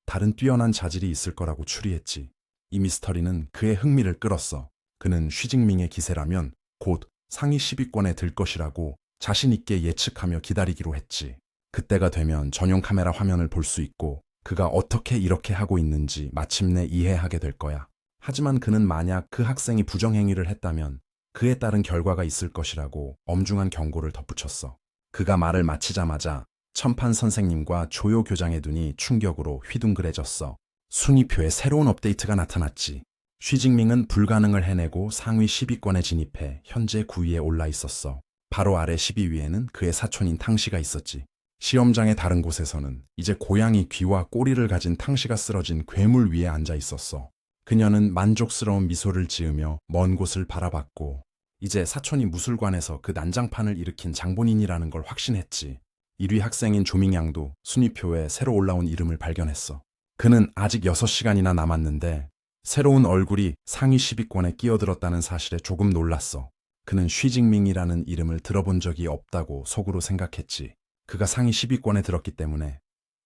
다른 뛰어난 자질이 있을 거라고 추리했지. 이 미스터리는 그의 흥미를 끌었어. 그는 쉬징밍의 기세라면 곧 상위 10위권에 들 것이라고 자신 있게 예측하며 기다리기로 했지. 그때가 되면 전용 카메라 화면을 볼 수 있고 그가 어떻게 이렇게 하고 있는지 마침내 이해하게 될 거야. 하지만 그는 만약 그 학생이 부정행위를 했다면 그에 따른 결과가 있을 것이라고 엄중한 경고를 덧붙였어. 그가 말을 마치자마자 첨판 선생님과 조효 교장의 눈이 충격으로 휘둥그레졌어. 순위표에 새로운 업데이트가 나타났지. 쉬징밍은 불가능을 해내고 상위 10위권에 진입해 현재 9위에 올라 있었어. 바로 아래 12위에는 그의 사촌인 탕씨가 있었지. 시험장의 다른 곳에서는 이제 고양이 귀와 꼬리를 가진 탕씨가 쓰러진 괴물 위에 앉아 있었어. 그녀는 만족스러운 미소를 지으며 먼 곳을 바라봤고 이제 사촌이 무술관에서 그 난장판을 일으킨 장본인이라는 걸 확신했지. 1위 학생인 조밍양도 순위표에 새로 올라온 이름을 발견했어. 그는 아직 6시간이나 남았는데 새로운 얼굴이 상위 10위권에 끼어들었다는 사실에 조금 놀랐어. 그는 쉬징밍이라는 이름을 들어본 적이 없다고 속으로 생각했지. 그가 상위 10위권에 들었기 때문에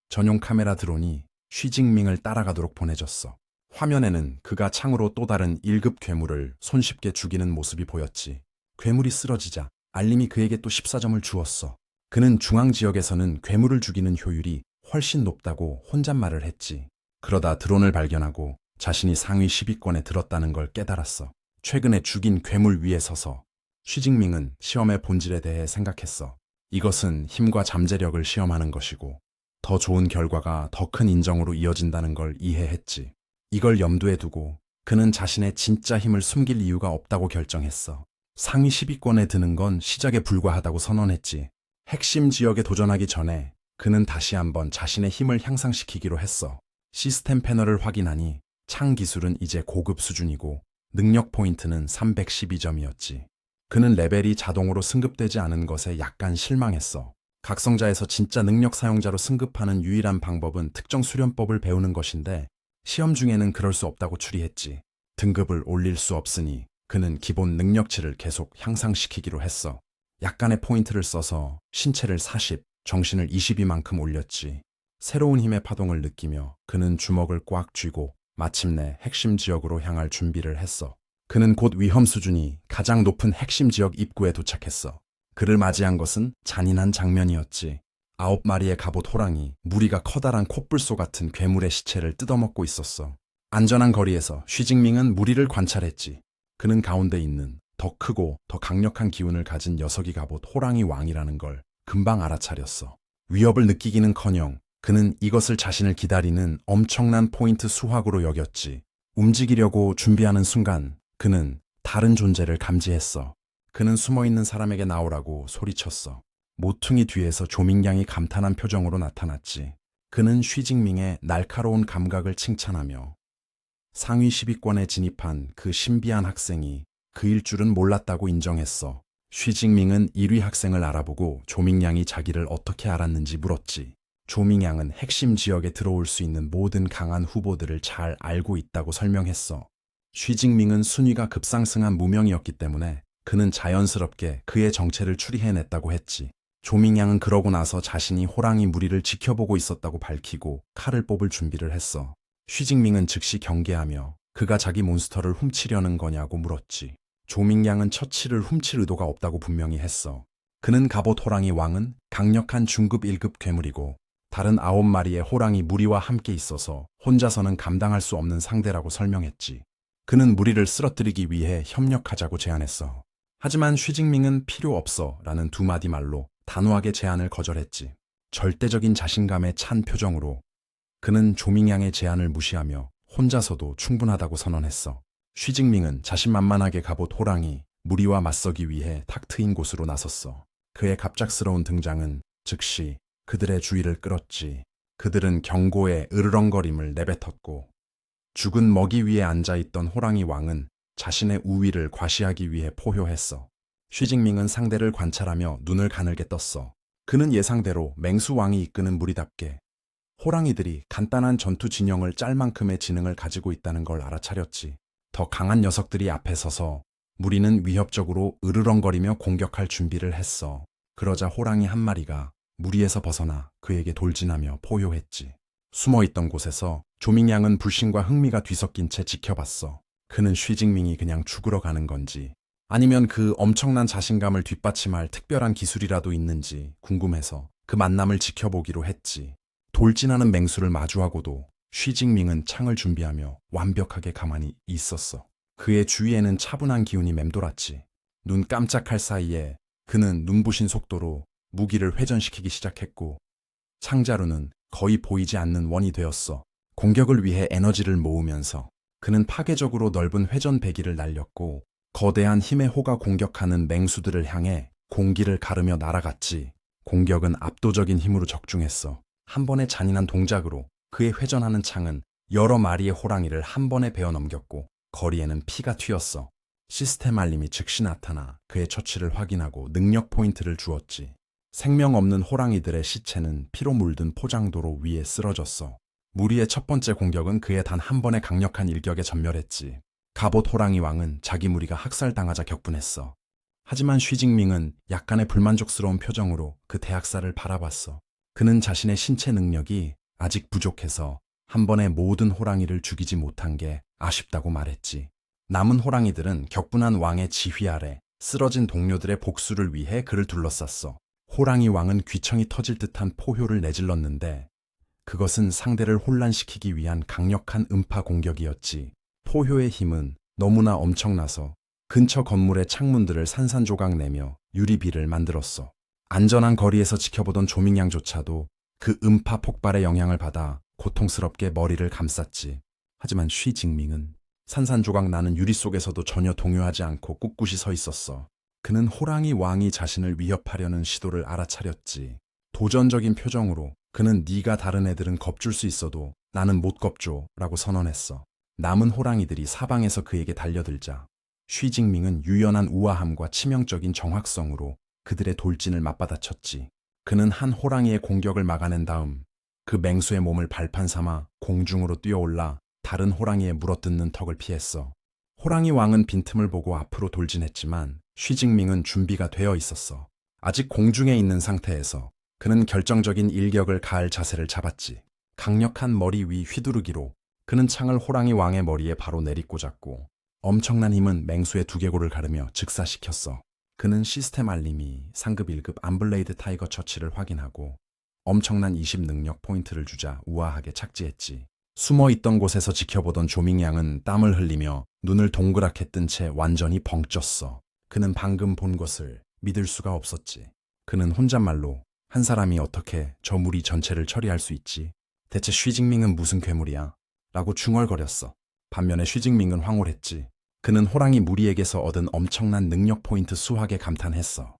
전용 카메라 드론이 쉬징밍을 따라가도록 보내졌어. 화면에는 그가 창으로 또 다른 1급 괴물을 손쉽게 죽이는 모습이 보였지. 괴물이 쓰러지자 알림이 그에게 또 14점을 주었어. 그는 중앙지역에서는 괴물을 죽이는 효율이 훨씬 높다고 혼잣말을 했지. 그러다 드론을 발견하고 자신이 상위 10위권에 들었다는 걸 깨달았어. 최근에 죽인 괴물 위에 서서 쉬징밍은 시험의 본질에 대해 생각했어. 이것은 힘과 잠재력을 시험하는 것이고 더 좋은 결과가 더 큰 인정으로 이어진다는 걸 이해했지. 이걸 염두에 두고 그는 자신의 진짜 힘을 숨길 이유가 없다고 결정했어. 상위 10위권에 드는 건 시작에 불과하다고 선언했지. 핵심 지역에 도전하기 전에 그는 다시 한번 자신의 힘을 향상시키기로 했어. 시스템 패널을 확인하니 창 기술은 이제 고급 수준이고 능력 포인트는 312점이었지. 그는 레벨이 자동으로 승급되지 않은 것에 약간 실망했어. 각성자에서 진짜 능력 사용자로 승급하는 유일한 방법은 특정 수련법을 배우는 것인데 시험 중에는 그럴 수 없다고 추리했지. 등급을 올릴 수 없으니 그는 기본 능력치를 계속 향상시키기로 했어. 약간의 포인트를 써서 신체를 40, 정신을 22만큼 올렸지. 새로운 힘의 파동을 느끼며 그는 주먹을 꽉 쥐고 마침내 핵심 지역으로 향할 준비를 했어. 그는 곧 위험 수준이 가장 높은 핵심 지역 입구에 도착했어. 그를 맞이한 것은 잔인한 장면이었지. 9마리의 갑옷 호랑이, 무리가 커다란 콧불소 같은 괴물의 시체를 뜯어먹고 있었어. 안전한 거리에서 쉬징밍은 무리를 관찰했지. 그는 가운데 있는 더 크고 더 강력한 기운을 가진 녀석이 갑옷 호랑이 왕이라는 걸 금방 알아차렸어. 위협을 느끼기는커녕 그는 이것을 자신을 기다리는 엄청난 포인트 수확으로 여겼지. 움직이려고 준비하는 순간 그는 다른 존재를 감지했어. 그는 숨어있는 사람에게 나오라고 소리쳤어. 모퉁이 뒤에서 조민양이 감탄한 표정으로 나타났지. 그는 쉬징밍의 날카로운 감각을 칭찬하며 상위 10위권에 진입한 그 신비한 학생이 그일 줄은 몰랐다고 인정했어. 쉬징밍은 1위 학생을 알아보고 조민양이 자기를 어떻게 알았는지 물었지. 조민양은 핵심 지역에 들어올 수 있는 모든 강한 후보들을 잘 알고 있다고 설명했어. 쉬징밍은 순위가 급상승한 무명이었기 때문에 그는 자연스럽게 그의 정체를 추리해냈다고 했지. 조민양은 그러고 나서 자신이 호랑이 무리를 지켜보고 있었다고 밝히고 칼을 뽑을 준비를 했어. 쉬징밍은 즉시 경계하며 그가 자기 몬스터를 훔치려는 거냐고 물었지. 조민양은 처치를 훔칠 의도가 없다고 분명히 했어. 그는 갑옷 호랑이 왕은 강력한 중급 1급 괴물이고 다른 9마리의 호랑이 무리와 함께 있어서 혼자서는 감당할 수 없는 상대라고 설명했지. 그는 무리를 쓰러뜨리기 위해 협력하자고 제안했어. 하지만 쉬징밍은 필요 없어 라는 두 마디 말로 단호하게 제안을 거절했지. 절대적인 자신감에 찬 표정으로 그는 조민양의 제안을 무시하며 혼자서도 충분하다고 선언했어. 쉬징밍은 자신만만하게 갑옷 호랑이 무리와 맞서기 위해 탁 트인 곳으로 나섰어. 그의 갑작스러운 등장은 즉시 그들의 주의를 끌었지. 그들은 경고의 으르렁거림을 내뱉었고 죽은 먹이 위에 앉아있던 호랑이 왕은 자신의 우위를 과시하기 위해 포효했어. 쉬징밍은 상대를 관찰하며 눈을 가늘게 떴어. 그는 예상대로 맹수 왕이 이끄는 무리답게 호랑이들이 간단한 전투 진영을 짤 만큼의 지능을 가지고 있다는 걸 알아차렸지. 더 강한 녀석들이 앞에 서서 무리는 위협적으로 으르렁거리며 공격할 준비를 했어. 그러자 호랑이 한 마리가 무리에서 벗어나 그에게 돌진하며 포효했지. 숨어있던 곳에서 조민양은 불신과 흥미가 뒤섞인 채 지켜봤어. 그는 쉬징밍이 그냥 죽으러 가는 건지 아니면 그 엄청난 자신감을 뒷받침할 특별한 기술이라도 있는지 궁금해서 그 만남을 지켜보기로 했지. 돌진하는 맹수를 마주하고도 쉬징밍은 창을 준비하며 완벽하게 가만히 있었어. 그의 주위에는 차분한 기운이 맴돌았지. 눈 깜짝할 사이에 그는 눈부신 속도로 무기를 회전시키기 시작했고 창자루는 거의 보이지 않는 원이 되었어. 공격을 위해 에너지를 모으면서 그는 파괴적으로 넓은 회전 배기를 날렸고 거대한 힘의 호가 공격하는 맹수들을 향해 공기를 가르며 날아갔지. 공격은 압도적인 힘으로 적중했어. 한 번의 잔인한 동작으로 그의 회전하는 창은 여러 마리의 호랑이를 한 번에 베어 넘겼고 거리에는 피가 튀었어. 시스템 알림이 즉시 나타나 그의 처치를 확인하고 능력 포인트를 주었지. 생명 없는 호랑이들의 시체는 피로 물든 포장도로 위에 쓰러졌어. 무리의 첫 번째 공격은 그의 단 한 번의 강력한 일격에 전멸했지. 갑옷 호랑이 왕은 자기 무리가 학살당하자 격분했어. 하지만 쉬징밍은 약간의 불만족스러운 표정으로 그 대학살을 바라봤어. 그는 자신의 신체 능력이 아직 부족해서 한 번에 모든 호랑이를 죽이지 못한 게 아쉽다고 말했지. 남은 호랑이들은 격분한 왕의 지휘 아래 쓰러진 동료들의 복수를 위해 그를 둘러쌌어. 호랑이 왕은 귀청이 터질 듯한 포효를 내질렀는데 그것은 상대를 혼란시키기 위한 강력한 음파 공격이었지. 포효의 힘은 너무나 엄청나서 근처 건물의 창문들을 산산조각 내며 유리비를 만들었어. 안전한 거리에서 지켜보던 조민양조차도 그 음파 폭발의 영향을 받아 고통스럽게 머리를 감쌌지. 하지만 쉬징밍은 산산조각 나는 유리 속에서도 전혀 동요하지 않고 꿋꿋이 서 있었어. 그는 호랑이 왕이 자신을 위협하려는 시도를 알아차렸지. 도전적인 표정으로 그는 네가 다른 애들은 겁줄 수 있어도 나는 못 겁줘 라고 선언했어. 남은 호랑이들이 사방에서 그에게 달려들자 쉬징밍은 유연한 우아함과 치명적인 정확성으로 그들의 돌진을 맞받아쳤지. 그는 한 호랑이의 공격을 막아낸 다음 그 맹수의 몸을 발판 삼아 공중으로 뛰어올라 다른 호랑이의 물어뜯는 턱을 피했어. 호랑이 왕은 빈틈을 보고 앞으로 돌진했지만 쉬징밍은 준비가 되어 있었어. 아직 공중에 있는 상태에서 그는 결정적인 일격을 가할 자세를 잡았지. 강력한 머리 위 휘두르기로 그는 창을 호랑이 왕의 머리에 바로 내리꽂았고 엄청난 힘은 맹수의 두개골을 가르며 즉사시켰어. 그는 시스템 알림이 상급 1급 암블레이드 타이거 처치를 확인하고 엄청난 20 능력 포인트를 주자 우아하게 착지했지. 숨어있던 곳에서 지켜보던 조밍양은 땀을 흘리며 눈을 동그랗게 뜬 채 완전히 벙쪘어. 그는 방금 본 것을 믿을 수가 없었지. 그는 혼잣말로 한 사람이 어떻게 저 무리 전체를 처리할 수 있지? 대체 쉬징밍은 무슨 괴물이야? 라고 중얼거렸어. 반면에 쉬징밍은 황홀했지. 그는 호랑이 무리에게서 얻은 엄청난 능력 포인트 수확에 감탄했어.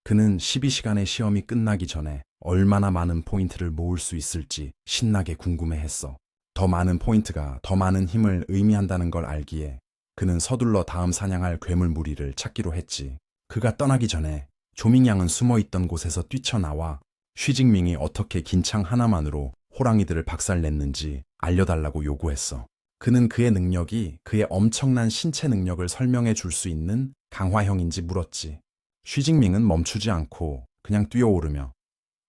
그는 12시간의 시험이 끝나기 전에 얼마나 많은 포인트를 모을 수 있을지 신나게 궁금해했어. 더 많은 포인트가 더 많은 힘을 의미한다는 걸 알기에 그는 서둘러 다음 사냥할 괴물 무리를 찾기로 했지. 그가 떠나기 전에 조밍양은 숨어있던 곳에서 뛰쳐나와 쉬징밍이 어떻게 긴 창 하나만으로 호랑이들을 박살냈는지 알려달라고 요구했어. 그는 그의 능력이 그의 엄청난 신체 능력을 설명해 줄 수 있는 강화형인지 물었지. 쉬징밍은 멈추지 않고 그냥 뛰어오르며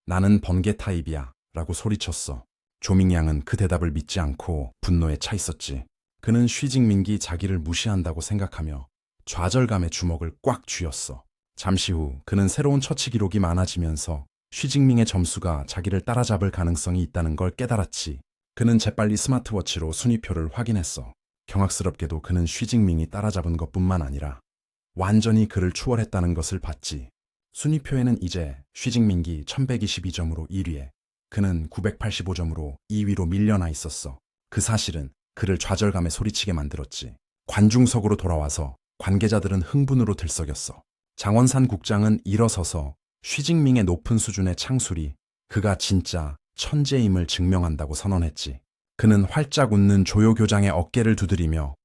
나는 번개 타입이야 라고 소리쳤어. 조밍양은 그 대답을 믿지 않고 분노에 차 있었지. 그는 쉬징밍이 자기를 무시한다고 생각하며 좌절감에 주먹을 꽉 쥐었어. 잠시 후 그는 새로운 처치 기록이 많아지면서 쉬징밍의 점수가 자기를 따라잡을 가능성이 있다는 걸 깨달았지. 그는 재빨리 스마트워치로 순위표를 확인했어. 경악스럽게도 그는 쉬징밍이 따라잡은 것뿐만 아니라 완전히 그를 추월했다는 것을 봤지. 순위표에는 이제 쉬징밍이 1122점으로 1위에 그는 985점으로 2위로 밀려나 있었어. 그 사실은 그를 좌절감에 소리치게 만들었지. 관중석으로 돌아와서 관계자들은 흥분으로 들썩였어. 장원산 국장은 일어서서 쉬징밍의 높은 수준의 창술이 그가 진짜 천재임을 증명한다고 선언했지. 그는 활짝 웃는 조요 교장의 어깨를 두드리며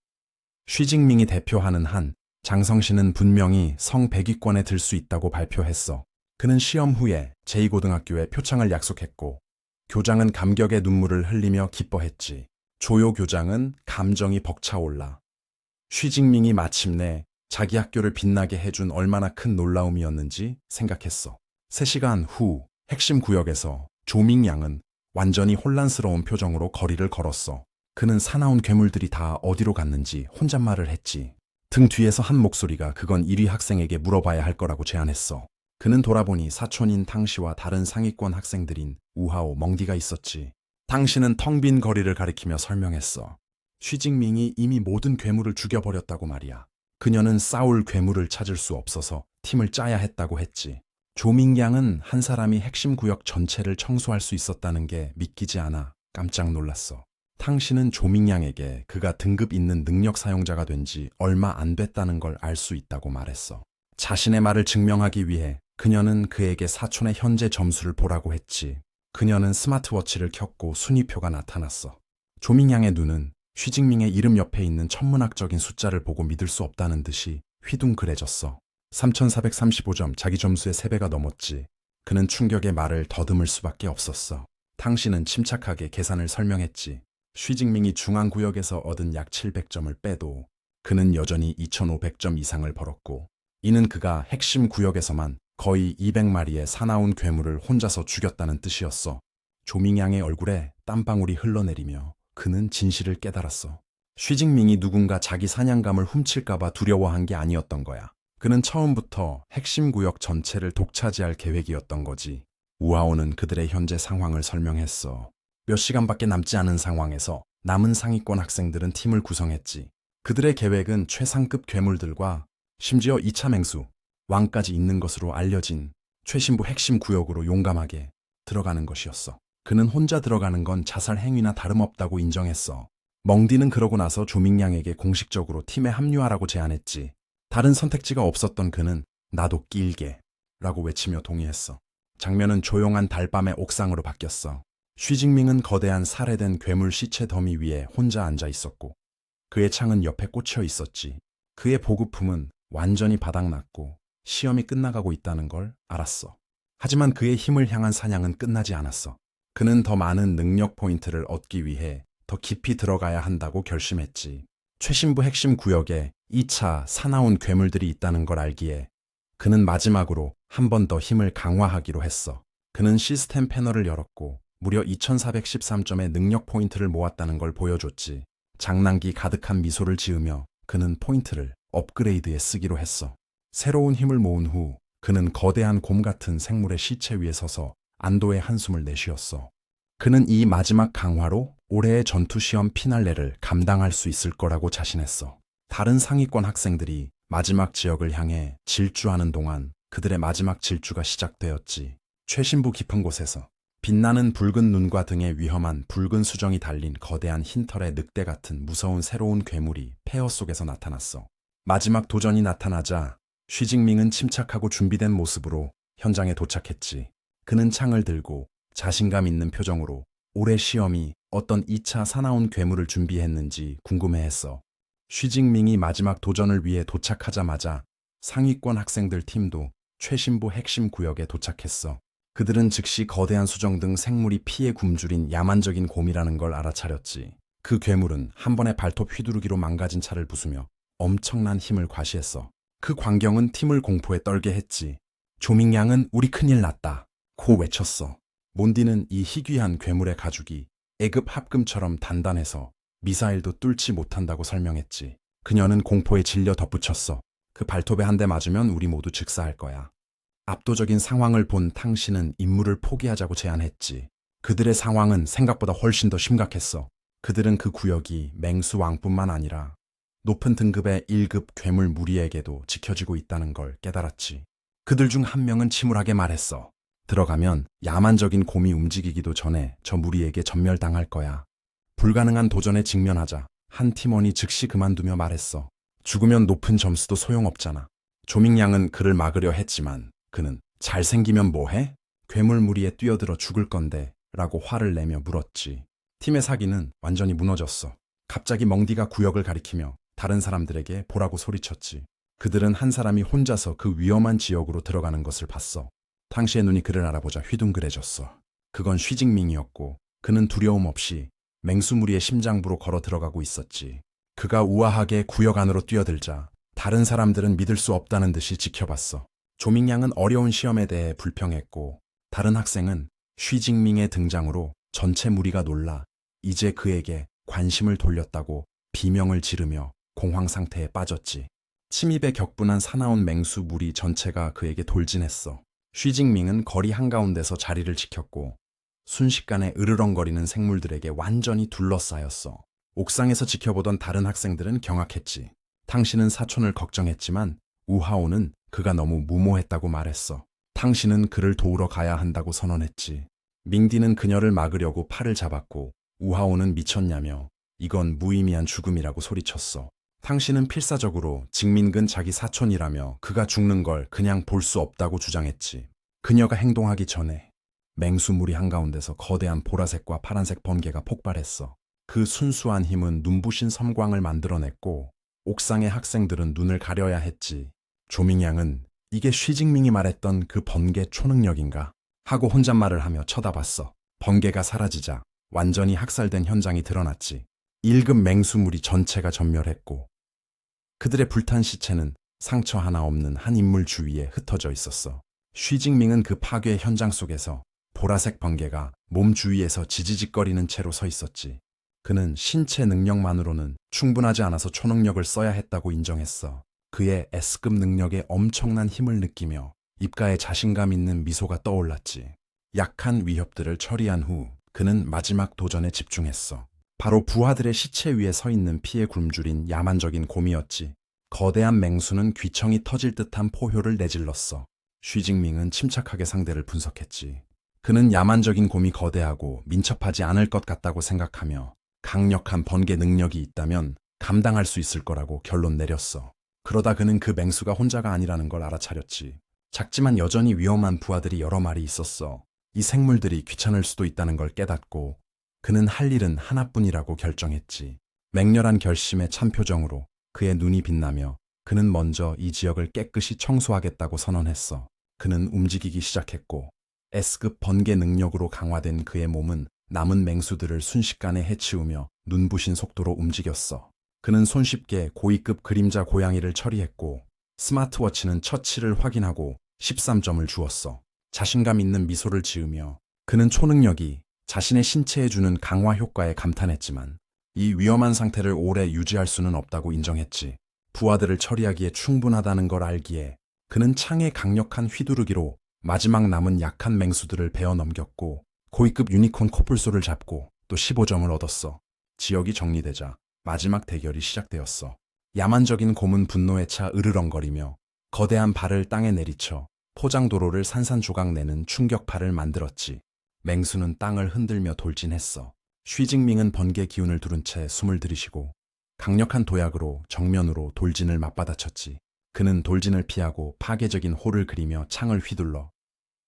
쉬징밍이 대표하는 한 장성신은 분명히 성 100위권에 들 수 있다고 발표했어. 그는 시험 후에 제2고등학교에 표창을 약속했고 교장은 감격의 눈물을 흘리며 기뻐했지. 조요 교장은 감정이 벅차올라 쉬징밍이 마침내 자기 학교를 빛나게 해준 얼마나 큰 놀라움이었는지 생각했어. 3시간 후 핵심 구역에서 조밍양은 완전히 혼란스러운 표정으로 거리를 걸었어. 그는 사나운 괴물들이 다 어디로 갔는지 혼잣말을 했지. 등 뒤에서 한 목소리가 그건 1위 학생에게 물어봐야 할 거라고 제안했어. 그는 돌아보니 사촌인 탕시와 다른 상위권 학생들인 우하오, 멍디가 있었지. 탕시는 텅 빈 거리를 가리키며 설명했어. 쉬징밍이 이미 모든 괴물을 죽여버렸다고 말이야. 그녀는 싸울 괴물을 찾을 수 없어서 팀을 짜야 했다고 했지. 조밍양은 한 사람이 핵심 구역 전체를 청소할 수 있었다는 게 믿기지 않아 깜짝 놀랐어. 탕시는 조밍양에게 그가 등급 있는 능력 사용자가 된 지 얼마 안 됐다는 걸 알 수 있다고 말했어. 자신의 말을 증명하기 위해 그녀는 그에게 사촌의 현재 점수를 보라고 했지. 그녀는 스마트워치를 켰고 순위표가 나타났어. 조밍양의 눈은 쉬징밍의 이름 옆에 있는 천문학적인 숫자를 보고 믿을 수 없다는 듯이 휘둥그레졌어. 3435점, 자기 점수의 3배가 넘었지. 그는 충격에 말을 더듬을 수밖에 없었어. 탕시는 침착하게 계산을 설명했지. 쉬징밍이 중앙구역에서 얻은 약 700점을 빼도 그는 여전히 2500점 이상을 벌었고 이는 그가 핵심 구역에서만 거의 200마리의 사나운 괴물을 혼자서 죽였다는 뜻이었어. 조밍양의 얼굴에 땀방울이 흘러내리며 그는 진실을 깨달았어. 쉬징밍이 누군가 자기 사냥감을 훔칠까봐 두려워한 게 아니었던 거야. 그는 처음부터 핵심 구역 전체를 독차지할 계획이었던 거지. 우하오는 그들의 현재 상황을 설명했어. 몇 시간밖에 남지 않은 상황에서 남은 상위권 학생들은 팀을 구성했지. 그들의 계획은 최상급 괴물들과 심지어 2차 맹수, 왕까지 있는 것으로 알려진 최신부 핵심 구역으로 용감하게 들어가는 것이었어. 그는 혼자 들어가는 건 자살 행위나 다름없다고 인정했어. 멍디는 그러고 나서 조밍양에게 공식적으로 팀에 합류하라고 제안했지. 다른 선택지가 없었던 그는 나도 낄게 라고 외치며 동의했어. 장면은 조용한 달밤의 옥상으로 바뀌었어. 쉬징밍은 거대한 살해된 괴물 시체 더미 위에 혼자 앉아 있었고 그의 창은 옆에 꽂혀 있었지. 그의 보급품은 완전히 바닥났고 시험이 끝나가고 있다는 걸 알았어. 하지만 그의 힘을 향한 사냥은 끝나지 않았어. 그는 더 많은 능력 포인트를 얻기 위해 더 깊이 들어가야 한다고 결심했지. 최신부 핵심 구역에 2차 사나운 괴물들이 있다는 걸 알기에 그는 마지막으로 한 번 더 힘을 강화하기로 했어. 그는 시스템 패널을 열었고 무려 2413점의 능력 포인트를 모았다는 걸 보여줬지. 장난기 가득한 미소를 지으며 그는 포인트를 업그레이드에 쓰기로 했어. 새로운 힘을 모은 후 그는 거대한 곰 같은 생물의 시체 위에 서서 안도의 한숨을 내쉬었어. 그는 이 마지막 강화로 올해의 전투시험 피날레를 감당할 수 있을 거라고 자신했어. 다른 상위권 학생들이 마지막 지역을 향해 질주하는 동안 그들의 마지막 질주가 시작되었지. 최신부 깊은 곳에서 빛나는 붉은 눈과 등에 위험한 붉은 수정이 달린 거대한 흰 털의 늑대 같은 무서운 새로운 괴물이 폐허 속에서 나타났어. 마지막 도전이 나타나자 쉬징밍은 침착하고 준비된 모습으로 현장에 도착했지. 그는 창을 들고 자신감 있는 표정으로 올해 시험이 어떤 2차 사나운 괴물을 준비했는지 궁금해했어. 쉬징밍이 마지막 도전을 위해 도착하자마자 상위권 학생들 팀도 최신부 핵심 구역에 도착했어. 그들은 즉시 거대한 수정 등 생물이 피에 굶주린 야만적인 곰이라는 걸 알아차렸지. 그 괴물은 한 번의 발톱 휘두르기로 망가진 차를 부수며 엄청난 힘을 과시했어. 그 광경은 팀을 공포에 떨게 했지. 조밍양은 우리 큰일 났다 고 외쳤어. 몬디는 이 희귀한 괴물의 가죽이 애급 합금처럼 단단해서 미사일도 뚫지 못한다고 설명했지. 그녀는 공포에 질려 덧붙였어. 그 발톱에 한 대 맞으면 우리 모두 즉사할 거야. 압도적인 상황을 본 탕신은 임무를 포기하자고 제안했지. 그들의 상황은 생각보다 훨씬 더 심각했어. 그들은 그 구역이 맹수왕뿐만 아니라 높은 등급의 1급 괴물 무리에게도 지켜지고 있다는 걸 깨달았지. 그들 중 한 명은 침울하게 말했어. 들어가면 야만적인 곰이 움직이기도 전에 저 무리에게 전멸당할 거야. 불가능한 도전에 직면하자 한 팀원이 즉시 그만두며 말했어. 죽으면 높은 점수도 소용없잖아. 조밍양은 그를 막으려 했지만 그는 잘생기면 뭐해? 괴물 무리에 뛰어들어 죽을 건데 라고 화를 내며 물었지. 팀의 사기는 완전히 무너졌어. 갑자기 멍디가 구역을 가리키며 다른 사람들에게 보라고 소리쳤지. 그들은 한 사람이 혼자서 그 위험한 지역으로 들어가는 것을 봤어. 탕시의 눈이 그를 알아보자 휘둥그레졌어. 그건 쉬징밍이었고 그는 두려움 없이 맹수무리의 심장부로 걸어 들어가고 있었지. 그가 우아하게 구역 안으로 뛰어들자 다른 사람들은 믿을 수 없다는 듯이 지켜봤어. 조밍양은 어려운 시험에 대해 불평했고 다른 학생은 쉬징밍의 등장으로 전체 무리가 놀라 이제 그에게 관심을 돌렸다고 비명을 지르며 공황 상태에 빠졌지. 침입에 격분한 사나운 맹수 무리 전체가 그에게 돌진했어. 쉬징밍은 거리 한가운데서 자리를 지켰고 순식간에 으르렁거리는 생물들에게 완전히 둘러싸였어. 옥상에서 지켜보던 다른 학생들은 경악했지. 탕신은 사촌을 걱정했지만 우하오는 그가 너무 무모했다고 말했어. 탕신은 그를 도우러 가야 한다고 선언했지. 밍디는 그녀를 막으려고 팔을 잡았고 우하오는 미쳤냐며 이건 무의미한 죽음이라고 소리쳤어. 탕신은 필사적으로 직민근 자기 사촌이라며 그가 죽는 걸 그냥 볼 수 없다고 주장했지. 그녀가 행동하기 전에 맹수무리 한가운데서 거대한 보라색과 파란색 번개가 폭발했어. 그 순수한 힘은 눈부신 섬광을 만들어냈고 옥상의 학생들은 눈을 가려야 했지. 조밍양은 이게 쉬징밍이 말했던 그 번개 초능력인가 하고 혼잣말을 하며 쳐다봤어. 번개가 사라지자 완전히 학살된 현장이 드러났지. 1급 맹수무리 전체가 전멸했고 그들의 불탄 시체는 상처 하나 없는 한 인물 주위에 흩어져 있었어. 쉬징밍은 그 파괴 현장 속에서 보라색 번개가 몸 주위에서 지지직거리는 채로 서 있었지. 그는 신체 능력만으로는 충분하지 않아서 초능력을 써야 했다고 인정했어. 그의 S급 능력에 엄청난 힘을 느끼며 입가에 자신감 있는 미소가 떠올랐지. 약한 위협들을 처리한 후 그는 마지막 도전에 집중했어. 바로 부하들의 시체 위에 서 있는 피에 굶주린 야만적인 곰이었지. 거대한 맹수는 귀청이 터질 듯한 포효를 내질렀어. 쉬징밍은 침착하게 상대를 분석했지. 그는 야만적인 곰이 거대하고 민첩하지 않을 것 같다고 생각하며 강력한 번개 능력이 있다면 감당할 수 있을 거라고 결론 내렸어. 그러다 그는 그 맹수가 혼자가 아니라는 걸 알아차렸지. 작지만 여전히 위험한 부하들이 여러 마리 있었어. 이 생물들이 귀찮을 수도 있다는 걸 깨닫고 그는 할 일은 하나뿐이라고 결정했지. 맹렬한 결심의 참 표정으로 그의 눈이 빛나며 그는 먼저 이 지역을 깨끗이 청소하겠다고 선언했어. 그는 움직이기 시작했고 S급 번개 능력으로 강화된 그의 몸은 남은 맹수들을 순식간에 해치우며 눈부신 속도로 움직였어. 그는 손쉽게 고위급 그림자 고양이를 처리했고 스마트워치는 처치를 확인하고 13점을 주었어. 자신감 있는 미소를 지으며 그는 초능력이 자신의 신체에 주는 강화 효과에 감탄했지만 이 위험한 상태를 오래 유지할 수는 없다고 인정했지. 부하들을 처리하기에 충분하다는 걸 알기에 그는 창의 강력한 휘두르기로 마지막 남은 약한 맹수들을 베어 넘겼고 고위급 유니콘 코뿔소를 잡고 또 15점을 얻었어. 지역이 정리되자 마지막 대결이 시작되었어. 야만적인 곰은 분노에 차 으르렁거리며 거대한 발을 땅에 내리쳐 포장도로를 산산조각 내는 충격파를 만들었지. 맹수는 땅을 흔들며 돌진했어. 쉬징밍은 번개 기운을 두른 채 숨을 들이쉬고 강력한 도약으로 정면으로 돌진을 맞받아쳤지. 그는 돌진을 피하고 파괴적인 홀을 그리며 창을 휘둘러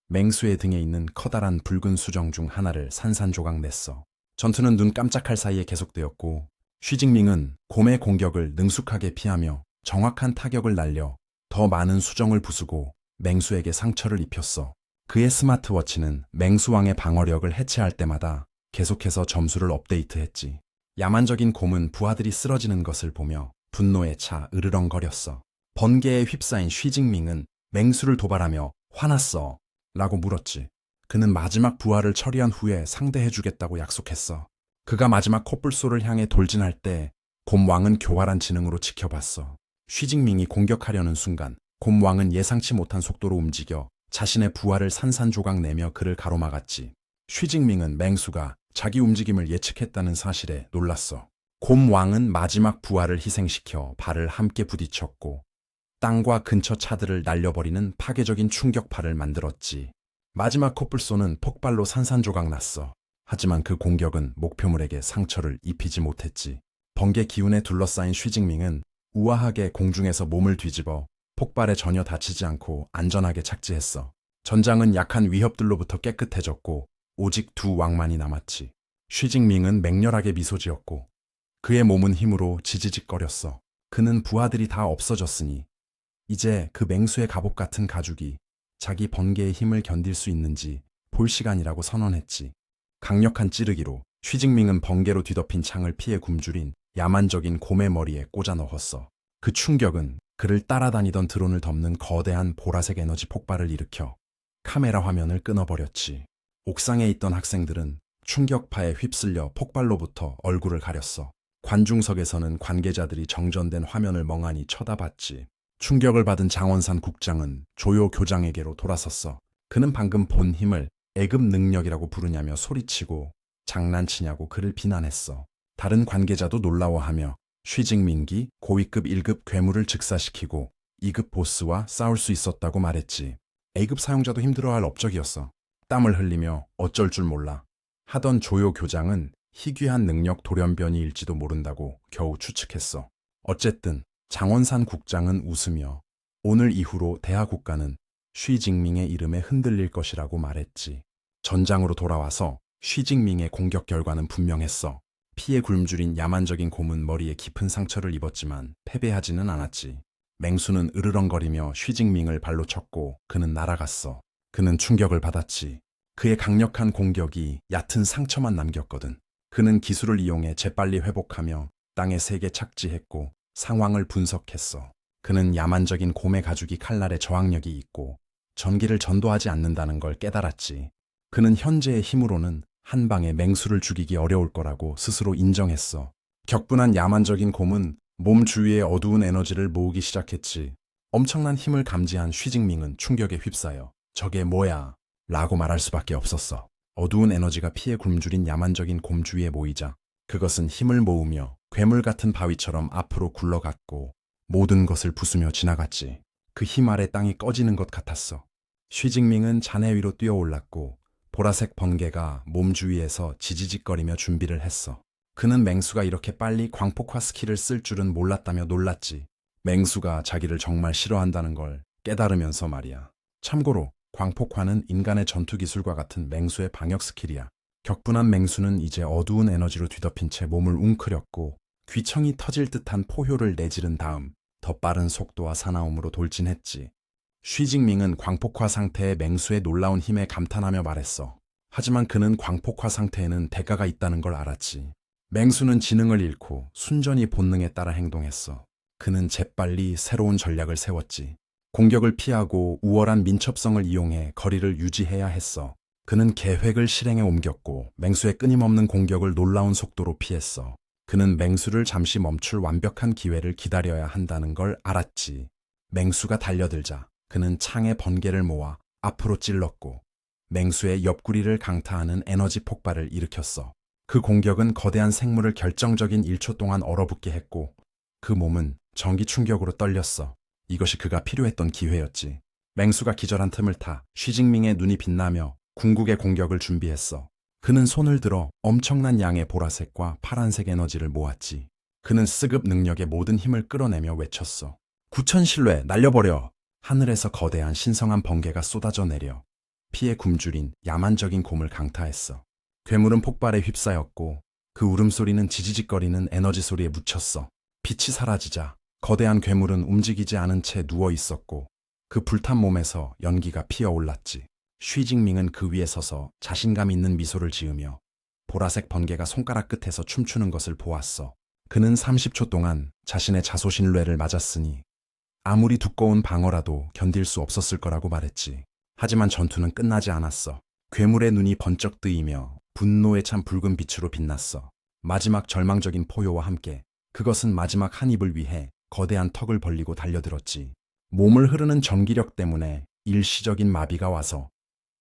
맹수의 등에 있는 커다란 붉은 수정 중 하나를 산산조각 냈어. 전투는 눈 깜짝할 사이에 계속되었고 쉬징밍은 곰의 공격을 능숙하게 피하며 정확한 타격을 날려 더 많은 수정을 부수고 맹수에게 상처를 입혔어. 그의 스마트워치는 맹수왕의 방어력을 해체할 때마다 계속해서 점수를 업데이트했지. 야만적인 곰은 부하들이 쓰러지는 것을 보며 분노에 차 으르렁거렸어. 번개에 휩싸인 쉬징밍은 맹수를 도발하며 화났어 라고 물었지. 그는 마지막 부하를 처리한 후에 상대해주겠다고 약속했어. 그가 마지막 코뿔소를 향해 돌진할 때 곰왕은 교활한 지능으로 지켜봤어. 쉬징밍이 공격하려는 순간 곰왕은 예상치 못한 속도로 움직여 자신의 부하를 산산조각 내며 그를 가로막았지. 쉬징밍은 맹수가 자기 움직임을 예측했다는 사실에 놀랐어. 곰왕은 마지막 부하를 희생시켜 발을 함께 부딪혔고 땅과 근처 차들을 날려버리는 파괴적인 충격파를 만들었지. 마지막 코뿔소는 폭발로 산산조각 났어. 하지만 그 공격은 목표물에게 상처를 입히지 못했지. 번개 기운에 둘러싸인 쉬징밍은 우아하게 공중에서 몸을 뒤집어 폭발에 전혀 다치지 않고 안전하게 착지했어. 전장은 약한 위협들로부터 깨끗해졌고 오직 두 왕만이 남았지. 쉬징밍은 맹렬하게 미소 지었고 그의 몸은 힘으로 지지직거렸어. 그는 부하들이 다 없어졌으니 이제 그 맹수의 갑옷 같은 가죽이 자기 번개의 힘을 견딜 수 있는지 볼 시간이라고 선언했지. 강력한 찌르기로 쉬징밍은 번개로 뒤덮인 창을 피해 굶주린 야만적인 곰의 머리에 꽂아 넣었어. 그 충격은 그를 따라다니던 드론을 덮는 거대한 보라색 에너지 폭발을 일으켜 카메라 화면을 끊어버렸지. 옥상에 있던 학생들은 충격파에 휩쓸려 폭발로부터 얼굴을 가렸어. 관중석에서는 관계자들이 정전된 화면을 멍하니 쳐다봤지. 충격을 받은 장원산 국장은 조요 교장에게로 돌아섰어. 그는 방금 본 힘을 애급 능력이라고 부르냐며 소리치고 장난치냐고 그를 비난했어. 다른 관계자도 놀라워하며 쉬징밍이 고위급 1급 괴물을 즉사시키고 2급 보스와 싸울 수 있었다고 말했지. A급 사용자도 힘들어할 업적이었어. 땀을 흘리며 어쩔 줄 몰라 하던 조요 교장은 희귀한 능력 돌연변이일지도 모른다고 겨우 추측했어. 어쨌든 장원산 국장은 웃으며 오늘 이후로 대하 국가는 쉬징밍의 이름에 흔들릴 것이라고 말했지. 전장으로 돌아와서 쉬징밍의 공격 결과는 분명했어. 피에 굶주린 야만적인 곰은 머리에 깊은 상처를 입었지만 패배하지는 않았지. 맹수는 으르렁거리며 쉬징밍을 발로 쳤고 그는 날아갔어. 그는 충격을 받았지. 그의 강력한 공격이 얕은 상처만 남겼거든. 그는 기술을 이용해 재빨리 회복하며 땅에 세게 착지했고 상황을 분석했어. 그는 야만적인 곰의 가죽이 칼날에 저항력이 있고 전기를 전도하지 않는다는 걸 깨달았지. 그는 현재의 힘으로는 한 방에 맹수를 죽이기 어려울 거라고 스스로 인정했어. 격분한 야만적인 곰은 몸 주위의 어두운 에너지를 모으기 시작했지. 엄청난 힘을 감지한 쉬징밍은 충격에 휩싸여 저게 뭐야? 라고 말할 수밖에 없었어. 어두운 에너지가 피에 굶주린 야만적인 곰 주위에 모이자 그것은 힘을 모으며 괴물 같은 바위처럼 앞으로 굴러갔고 모든 것을 부수며 지나갔지. 그 힘 아래 땅이 꺼지는 것 같았어. 쉬징밍은 잔해 위로 뛰어올랐고 보라색 번개가 몸 주위에서 지지직거리며 준비를 했어. 그는 맹수가 이렇게 빨리 광폭화 스킬을 쓸 줄은 몰랐다며 놀랐지. 맹수가 자기를 정말 싫어한다는 걸 깨달으면서 말이야. 참고로 광폭화는 인간의 전투 기술과 같은 맹수의 방역 스킬이야. 격분한 맹수는 이제 어두운 에너지로 뒤덮인 채 몸을 웅크렸고 귀청이 터질 듯한 포효를 내지른 다음 더 빠른 속도와 사나움으로 돌진했지. 쉬징밍은 광폭화 상태의 맹수의 놀라운 힘에 감탄하며 말했어. 하지만 그는 광폭화 상태에는 대가가 있다는 걸 알았지. 맹수는 지능을 잃고 순전히 본능에 따라 행동했어. 그는 재빨리 새로운 전략을 세웠지. 공격을 피하고 우월한 민첩성을 이용해 거리를 유지해야 했어. 그는 계획을 실행에 옮겼고 맹수의 끊임없는 공격을 놀라운 속도로 피했어. 그는 맹수를 잠시 멈출 완벽한 기회를 기다려야 한다는 걸 알았지. 맹수가 달려들자 그는 창에 번개를 모아 앞으로 찔렀고 맹수의 옆구리를 강타하는 에너지 폭발을 일으켰어. 그 공격은 거대한 생물을 결정적인 1초 동안 얼어붙게 했고 그 몸은 전기 충격으로 떨렸어. 이것이 그가 필요했던 기회였지. 맹수가 기절한 틈을 타 쉬징밍의 눈이 빛나며 궁극의 공격을 준비했어. 그는 손을 들어 엄청난 양의 보라색과 파란색 에너지를 모았지. 그는 쓰급 능력의 모든 힘을 끌어내며 외쳤어. 구천신뢰 날려버려. 하늘에서 거대한 신성한 번개가 쏟아져 내려 피에 굶주린 야만적인 곰을 강타했어. 괴물은 폭발에 휩싸였고 그 울음소리는 지지직거리는 에너지 소리에 묻혔어. 빛이 사라지자 거대한 괴물은 움직이지 않은 채 누워 있었고 그 불탄 몸에서 연기가 피어올랐지. 쉬징밍은 그 위에 서서 자신감 있는 미소를 지으며 보라색 번개가 손가락 끝에서 춤추는 것을 보았어. 그는 30초 동안 자신의 자소신뢰를 맞았으니 아무리 두꺼운 방어라도 견딜 수 없었을 거라고 말했지. 하지만 전투는 끝나지 않았어. 괴물의 눈이 번쩍 뜨이며 분노에 찬 붉은 빛으로 빛났어. 마지막 절망적인 포효와 함께 그것은 마지막 한 입을 위해 거대한 턱을 벌리고 달려들었지. 몸을 흐르는 전기력 때문에 일시적인 마비가 와서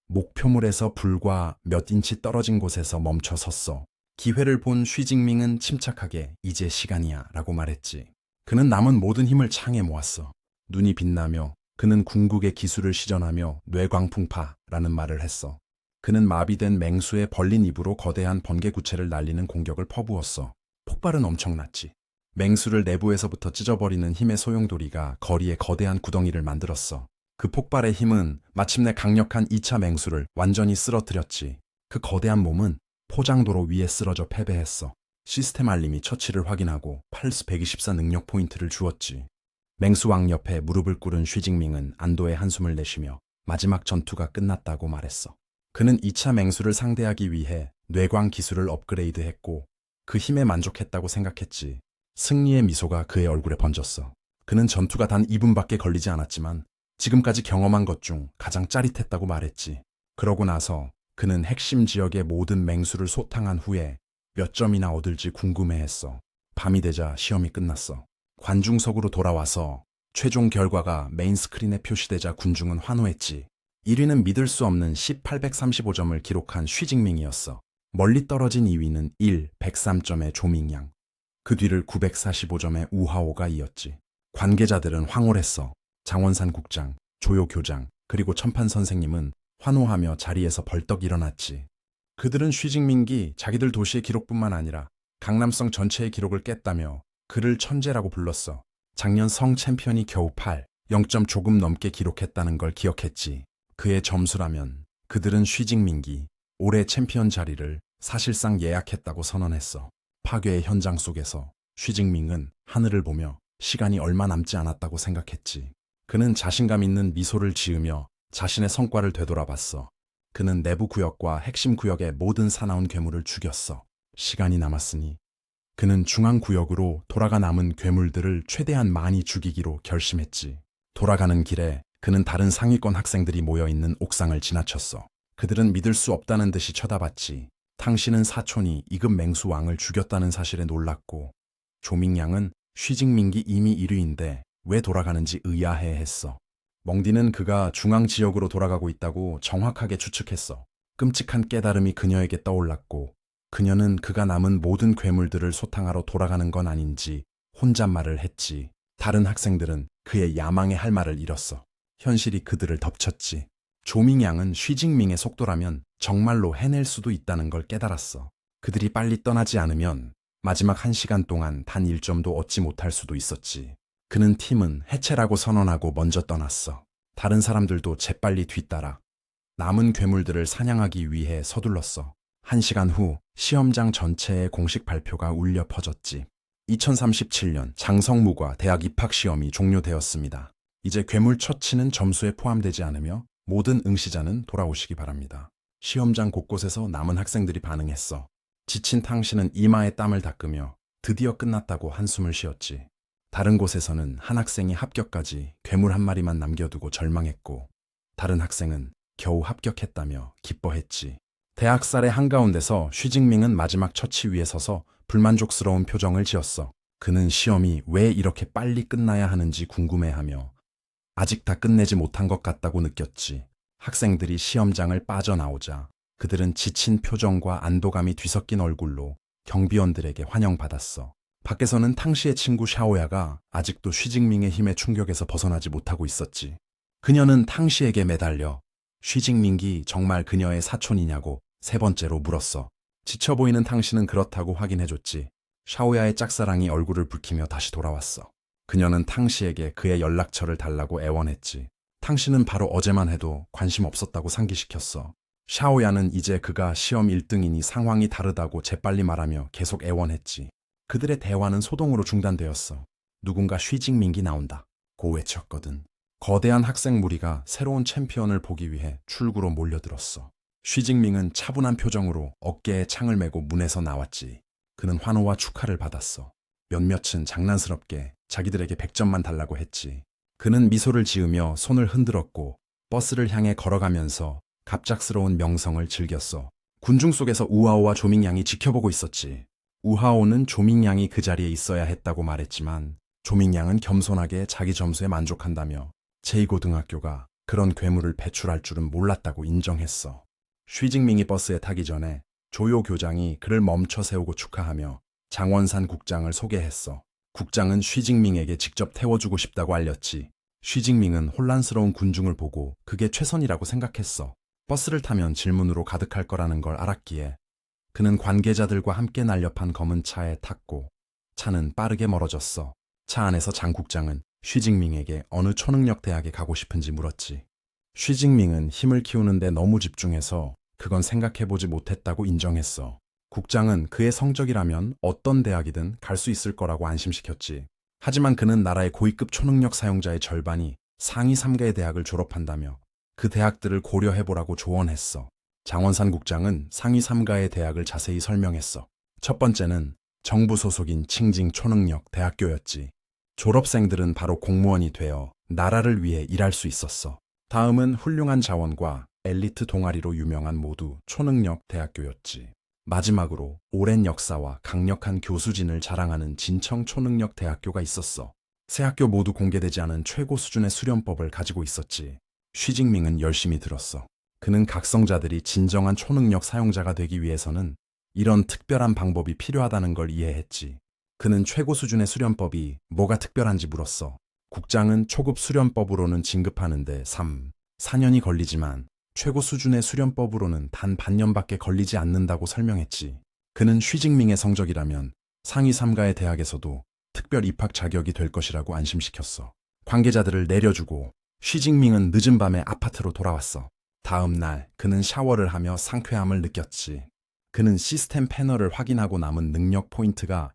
목표물에서 불과 몇 인치 떨어진 곳에서 멈춰 섰어. 기회를 본 쉬징밍은 침착하게 이제 시간이야 라고 말했지. 그는 남은 모든 힘을 창에 모았어. 눈이 빛나며 그는 궁극의 기술을 시전하며 뇌광풍파라는 말을 했어. 그는 마비된 맹수의 벌린 입으로 거대한 번개구체를 날리는 공격을 퍼부었어. 폭발은 엄청났지. 맹수를 내부에서부터 찢어버리는 힘의 소용돌이가 거리에 거대한 구덩이를 만들었어. 그 폭발의 힘은 마침내 강력한 2차 맹수를 완전히 쓰러뜨렸지. 그 거대한 몸은 포장도로 위에 쓰러져 패배했어. 시스템 알림이 처치를 확인하고 팔스 124 능력 포인트를 주었지. 맹수왕 옆에 무릎을 꿇은 쉬징밍은 안도의 한숨을 내쉬며 마지막 전투가 끝났다고 말했어. 그는 2차 맹수를 상대하기 위해 뇌광 기술을 업그레이드했고 그 힘에 만족했다고 생각했지. 승리의 미소가 그의 얼굴에 번졌어. 그는 전투가 단 2분밖에 걸리지 않았지만 지금까지 경험한 것 중 가장 짜릿했다고 말했지. 그러고 나서 그는 핵심 지역의 모든 맹수를 소탕한 후에 몇 점이나 얻을지 궁금해했어. 밤이 되자 시험이 끝났어. 관중석으로 돌아와서 최종 결과가 메인 스크린에 표시되자 군중은 환호했지. 1위는 믿을 수 없는 1835점을 기록한 쉬징밍이었어. 멀리 떨어진 2위는 103점의 조밍양. 그 뒤를 945점의 우하오가 이었지. 관계자들은 황홀했어. 장원산 국장, 조요 교장, 그리고 천판 선생님은 환호하며 자리에서 벌떡 일어났지. 그들은 쉬징밍이 자기들 도시의 기록뿐만 아니라 강남성 전체의 기록을 깼다며 그를 천재라고 불렀어. 작년 성 챔피언이 겨우 0점 조금 넘게 기록했다는 걸 기억했지. 그의 점수라면 그들은 쉬징밍이 올해 챔피언 자리를 사실상 예약했다고 선언했어. 파괴의 현장 속에서 쉬징밍은 하늘을 보며 시간이 얼마 남지 않았다고 생각했지. 그는 자신감 있는 미소를 지으며 자신의 성과를 되돌아봤어. 그는 내부 구역과 핵심 구역의 모든 사나운 괴물을 죽였어. 시간이 남았으니 그는 중앙 구역으로 돌아가 남은 괴물들을 최대한 많이 죽이기로 결심했지. 돌아가는 길에 그는 다른 상위권 학생들이 모여있는 옥상을 지나쳤어. 그들은 믿을 수 없다는 듯이 쳐다봤지. 탕신은 사촌이 이급 맹수 왕을 죽였다는 사실에 놀랐고 조밍양은 쉬징밍이 이미 1위인데 왜 돌아가는지 의아해했어. 멍디는 그가 중앙 지역으로 돌아가고 있다고 정확하게 추측했어. 끔찍한 깨달음이 그녀에게 떠올랐고 그녀는 그가 남은 모든 괴물들을 소탕하러 돌아가는 건 아닌지 혼잣말을 했지. 다른 학생들은 그의 야망에 할 말을 잃었어. 현실이 그들을 덮쳤지. 조밍양은 쉬징밍의 속도라면 정말로 해낼 수도 있다는 걸 깨달았어. 그들이 빨리 떠나지 않으면 마지막 1시간 동안 단 1점도 얻지 못할 수도 있었지. 그는 팀은 해체라고 선언하고 먼저 떠났어. 다른 사람들도 재빨리 뒤따라 남은 괴물들을 사냥하기 위해 서둘렀어. 1시간 후 시험장 전체의 공식 발표가 울려 퍼졌지. 2037년 장성무과 대학 입학시험이 종료되었습니다. 이제 괴물 처치는 점수에 포함되지 않으며 모든 응시자는 돌아오시기 바랍니다. 시험장 곳곳에서 남은 학생들이 반응했어. 지친 탕신은 이마에 땀을 닦으며 드디어 끝났다고 한숨을 쉬었지. 다른 곳에서는 한 학생이 합격까지 괴물 한 마리만 남겨두고 절망했고 다른 학생은 겨우 합격했다며 기뻐했지. 대학살의 한가운데서 쉬징밍은 마지막 처치 위에 서서 불만족스러운 표정을 지었어. 그는 시험이 왜 이렇게 빨리 끝나야 하는지 궁금해하며 아직 다 끝내지 못한 것 같다고 느꼈지. 학생들이 시험장을 빠져나오자 그들은 지친 표정과 안도감이 뒤섞인 얼굴로 경비원들에게 환영받았어. 밖에서는 탕시의 친구 샤오야가 아직도 쉬징밍의 힘의 충격에서 벗어나지 못하고 있었지. 그녀는 탕시에게 매달려 쉬징밍이 정말 그녀의 사촌이냐고 3번째로 물었어. 지쳐 보이는 탕시는 그렇다고 확인해줬지. 샤오야의 짝사랑이 얼굴을 붉히며 다시 돌아왔어. 그녀는 탕씨에게 그의 연락처를 달라고 애원했지. 탕씨는 바로 어제만 해도 관심 없었다고 상기시켰어. 샤오야는 이제 그가 시험 1등이니 상황이 다르다고 재빨리 말하며 계속 애원했지. 그들의 대화는 소동으로 중단되었어. 누군가 쉬징민기 나온다 고 외쳤거든. 거대한 학생 무리가 새로운 챔피언을 보기 위해 출구로 몰려들었어. 쉬징밍은 차분한 표정으로 어깨에 창을 메고 문에서 나왔지. 그는 환호와 축하를 받았어. 몇몇은 장난스럽게 자기들에게 100점만 달라고 했지. 그는 미소를 지으며 손을 흔들었고 버스를 향해 걸어가면서 갑작스러운 명성을 즐겼어. 군중 속에서 우하오와 조밍양이 지켜보고 있었지. 우하오는 조밍양이 그 자리에 있어야 했다고 말했지만 조밍양은 겸손하게 자기 점수에 만족한다며 제2고등학교가 그런 괴물을 배출할 줄은 몰랐다고 인정했어. 쉬징밍이 버스에 타기 전에 조요 교장이 그를 멈춰 세우고 축하하며 장원산 국장을 소개했어. 국장은 쉬징밍에게 직접 태워주고 싶다고 알렸지. 쉬징밍은 혼란스러운 군중을 보고 그게 최선이라고 생각했어. 버스를 타면 질문으로 가득할 거라는 걸 알았기에 그는 관계자들과 함께 날렵한 검은 차에 탔고 차는 빠르게 멀어졌어. 차 안에서 장 국장은 쉬징밍에게 어느 초능력 대학에 가고 싶은지 물었지. 쉬징밍은 힘을 키우는데 너무 집중해서 그건 생각해보지 못했다고 인정했어. 국장은 그의 성적이라면 어떤 대학이든 갈 수 있을 거라고 안심시켰지. 하지만 그는 나라의 고위급 초능력 사용자의 절반이 상위 3가의 대학을 졸업한다며 그 대학들을 고려해보라고 조언했어. 장원산 국장은 상위 3가의 대학을 자세히 설명했어. 첫 번째는 정부 소속인 칭징 초능력 대학교였지. 졸업생들은 바로 공무원이 되어 나라를 위해 일할 수 있었어. 다음은 훌륭한 자원과 엘리트 동아리로 유명한 모두 초능력 대학교였지. 마지막으로 오랜 역사와 강력한 교수진을 자랑하는 진청 초능력 대학교가 있었어. 세 학교 모두 공개되지 않은 최고 수준의 수련법을 가지고 있었지. 쉬징밍은 열심히 들었어. 그는 각성자들이 진정한 초능력 사용자가 되기 위해서는 이런 특별한 방법이 필요하다는 걸 이해했지. 그는 최고 수준의 수련법이 뭐가 특별한지 물었어. 국장은 초급 수련법으로는 진급하는데 4년이 걸리지만 최고 수준의 수련법으로는 단 반년밖에 걸리지 않는다고 설명했지. 그는 쉬징밍의 성적이라면 상위 3가의 대학에서도 특별 입학 자격이 될 것이라고 안심시켰어. 관계자들을 내려주고 쉬징밍은 늦은 밤에 아파트로 돌아왔어. 다음 날 그는 샤워를 하며 상쾌함을 느꼈지. 그는 시스템 패널을 확인하고 남은 능력 포인트가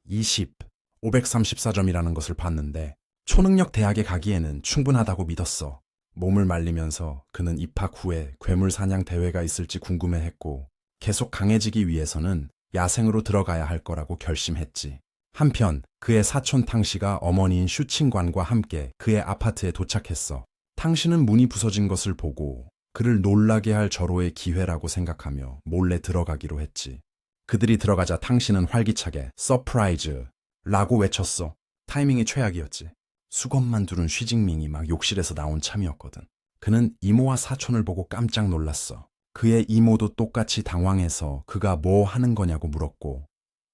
534점이라는 것을 봤는데 초능력 대학에 가기에는 충분하다고 믿었어. 몸을 말리면서 그는 입학 후에 괴물 사냥 대회가 있을지 궁금해했고 계속 강해지기 위해서는 야생으로 들어가야 할 거라고 결심했지. 한편 그의 사촌 탕씨가 어머니인 슈칭관과 함께 그의 아파트에 도착했어. 탕씨는 문이 부서진 것을 보고 그를 놀라게 할 절호의 기회라고 생각하며 몰래 들어가기로 했지. 그들이 들어가자 탕씨는 활기차게 서프라이즈라고 외쳤어. 타이밍이 최악이었지. 수건만 두른 쉬징밍이 막 욕실에서 나온 참이었거든. 그는 이모와 사촌을 보고 깜짝 놀랐어. 그의 이모도 똑같이 당황해서 그가 뭐 하는 거냐고 물었고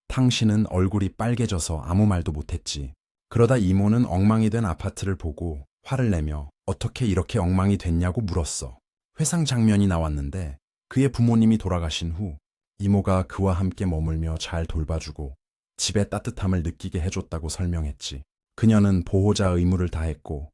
탕씨는 얼굴이 빨개져서 아무 말도 못했지. 그러다 이모는 엉망이 된 아파트를 보고 화를 내며 어떻게 이렇게 엉망이 됐냐고 물었어. 회상 장면이 나왔는데 그의 부모님이 돌아가신 후 이모가 그와 함께 머물며 잘 돌봐주고 집의 따뜻함을 느끼게 해줬다고 설명했지. 그녀는 보호자 의무를 다했고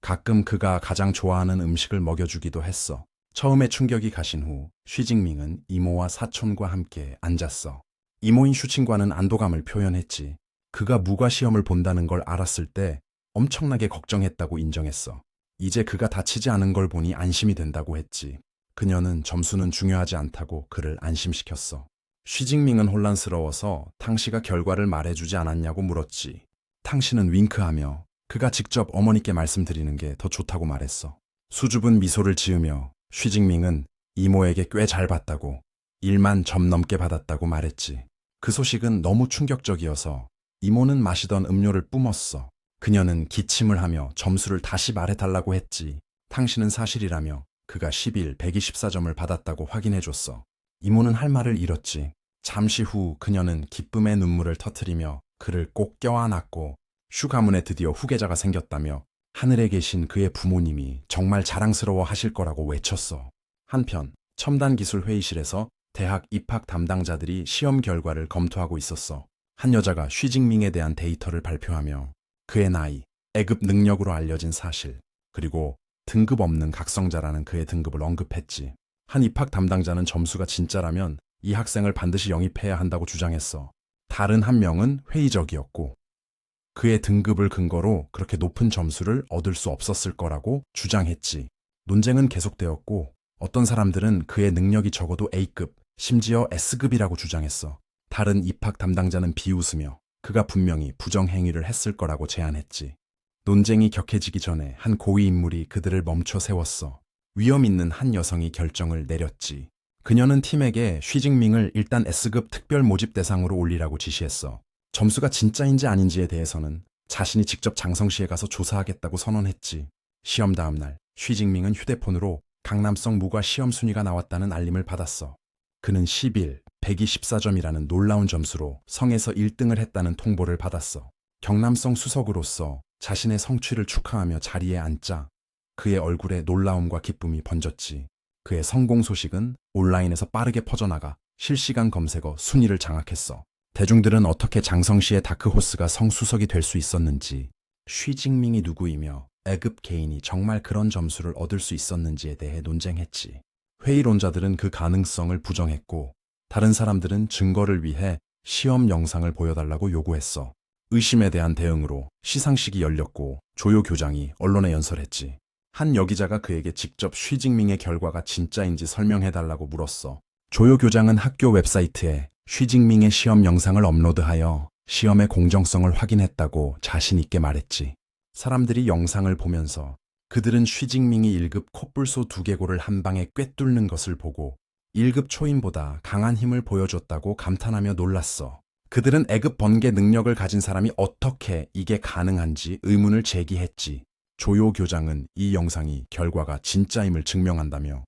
가끔 그가 가장 좋아하는 음식을 먹여주기도 했어. 처음에 충격이 가신 후 쉬징밍은 이모와 사촌과 함께 앉았어. 이모인 슈칭과는 안도감을 표현했지. 그가 무과 시험을 본다는 걸 알았을 때 엄청나게 걱정했다고 인정했어. 이제 그가 다치지 않은 걸 보니 안심이 된다고 했지. 그녀는 점수는 중요하지 않다고 그를 안심시켰어. 쉬징밍은 혼란스러워서 탕씨가 결과를 말해주지 않았냐고 물었지. 탕씨는 윙크하며 그가 직접 어머니께 말씀드리는 게 더 좋다고 말했어. 수줍은 미소를 지으며 쉬징밍은 이모에게 꽤 잘 봤다고 1만 점 넘게 받았다고 말했지. 그 소식은 너무 충격적이어서 이모는 마시던 음료를 뿜었어. 그녀는 기침을 하며 점수를 다시 말해달라고 했지. 탕씨는 사실이라며 그가 10일 124점을 받았다고 확인해줬어. 이모는 할 말을 잃었지. 잠시 후 그녀는 기쁨의 눈물을 터뜨리며 그를 꼭 껴안았고 슈 가문에 드디어 후계자가 생겼다며 하늘에 계신 그의 부모님이 정말 자랑스러워 하실 거라고 외쳤어. 한편 첨단 기술 회의실에서 대학 입학 담당자들이 시험 결과를 검토하고 있었어. 한 여자가 쉬징밍에 대한 데이터를 발표하며 그의 나이, 애급 능력으로 알려진 사실, 그리고 등급 없는 각성자라는 그의 등급을 언급했지. 한 입학 담당자는 점수가 진짜라면 이 학생을 반드시 영입해야 한다고 주장했어. 다른 한 명은 회의적이었고 그의 등급을 근거로 그렇게 높은 점수를 얻을 수 없었을 거라고 주장했지. 논쟁은 계속되었고 어떤 사람들은 그의 능력이 적어도 A급, 심지어 S급이라고 주장했어. 다른 입학 담당자는 비웃으며 그가 분명히 부정행위를 했을 거라고 제안했지. 논쟁이 격해지기 전에 한 고위 인물이 그들을 멈춰 세웠어. 위험 있는 한 여성이 결정을 내렸지. 그녀는 팀에게 쉬징밍을 일단 S급 특별 모집 대상으로 올리라고 지시했어. 점수가 진짜인지 아닌지에 대해서는 자신이 직접 장성시에 가서 조사하겠다고 선언했지. 시험 다음 날, 쉬징밍은 휴대폰으로 강남성 무과 시험 순위가 나왔다는 알림을 받았어. 그는 11, 124점이라는 놀라운 점수로 성에서 1등을 했다는 통보를 받았어. 경남성 수석으로서 자신의 성취를 축하하며 자리에 앉자 그의 얼굴에 놀라움과 기쁨이 번졌지. 그의 성공 소식은 온라인에서 빠르게 퍼져나가 실시간 검색어 순위를 장악했어. 대중들은 어떻게 장성시의 다크호스가 성수석이 될 수 있었는지, 쉬징밍이 누구이며 A급 개인이 정말 그런 점수를 얻을 수 있었는지에 대해 논쟁했지. 회의론자들은 그 가능성을 부정했고 다른 사람들은 증거를 위해 시험 영상을 보여달라고 요구했어. 의심에 대한 대응으로 시상식이 열렸고 조요 교장이 언론에 연설했지. 한 여기자가 그에게 직접 쉬징밍의 결과가 진짜인지 설명해달라고 물었어. 조요 교장은 학교 웹사이트에 쉬징밍의 시험 영상을 업로드하여 시험의 공정성을 확인했다고 자신 있게 말했지. 사람들이 영상을 보면서 그들은 쉬징밍이 1급 콧불소 두개골을 한 방에 꿰뚫는 것을 보고 1급 초인보다 강한 힘을 보여줬다고 감탄하며 놀랐어. 그들은 A급 번개 능력을 가진 사람이 어떻게 이게 가능한지 의문을 제기했지. 조요 교장은 이 영상이 결과가 진짜임을 증명한다며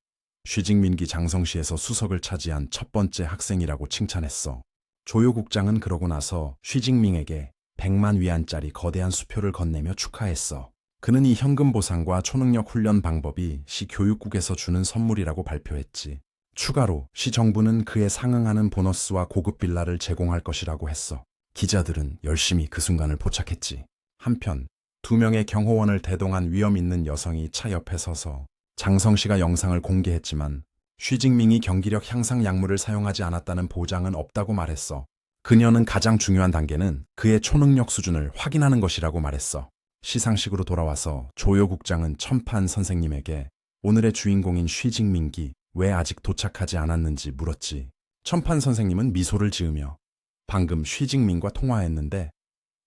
쉬징민기 장성시에서 수석을 차지한 첫 번째 학생이라고 칭찬했어. 조요 국장은 그러고 나서 쉬징밍에게 100만 위안짜리 거대한 수표를 건네며 축하했어. 그는 이 현금 보상과 초능력 훈련 방법이 시 교육국에서 주는 선물이라고 발표했지. 추가로 시 정부는 그에 상응하는 보너스와 고급 빌라를 제공할 것이라고 했어. 기자들은 열심히 그 순간을 포착했지. 한편 2명의 경호원을 대동한 위험 있는 여성이 차 옆에 서서 장성시가 영상을 공개했지만 쉬징밍이 경기력 향상 약물을 사용하지 않았다는 보장은 없다고 말했어. 그녀는 가장 중요한 단계는 그의 초능력 수준을 확인하는 것이라고 말했어. 시상식으로 돌아와서 조요 국장은 첨판 선생님에게 오늘의 주인공인 쉬징민기 왜 아직 도착하지 않았는지 물었지. 첨판 선생님은 미소를 지으며 방금 쉬징민과 통화했는데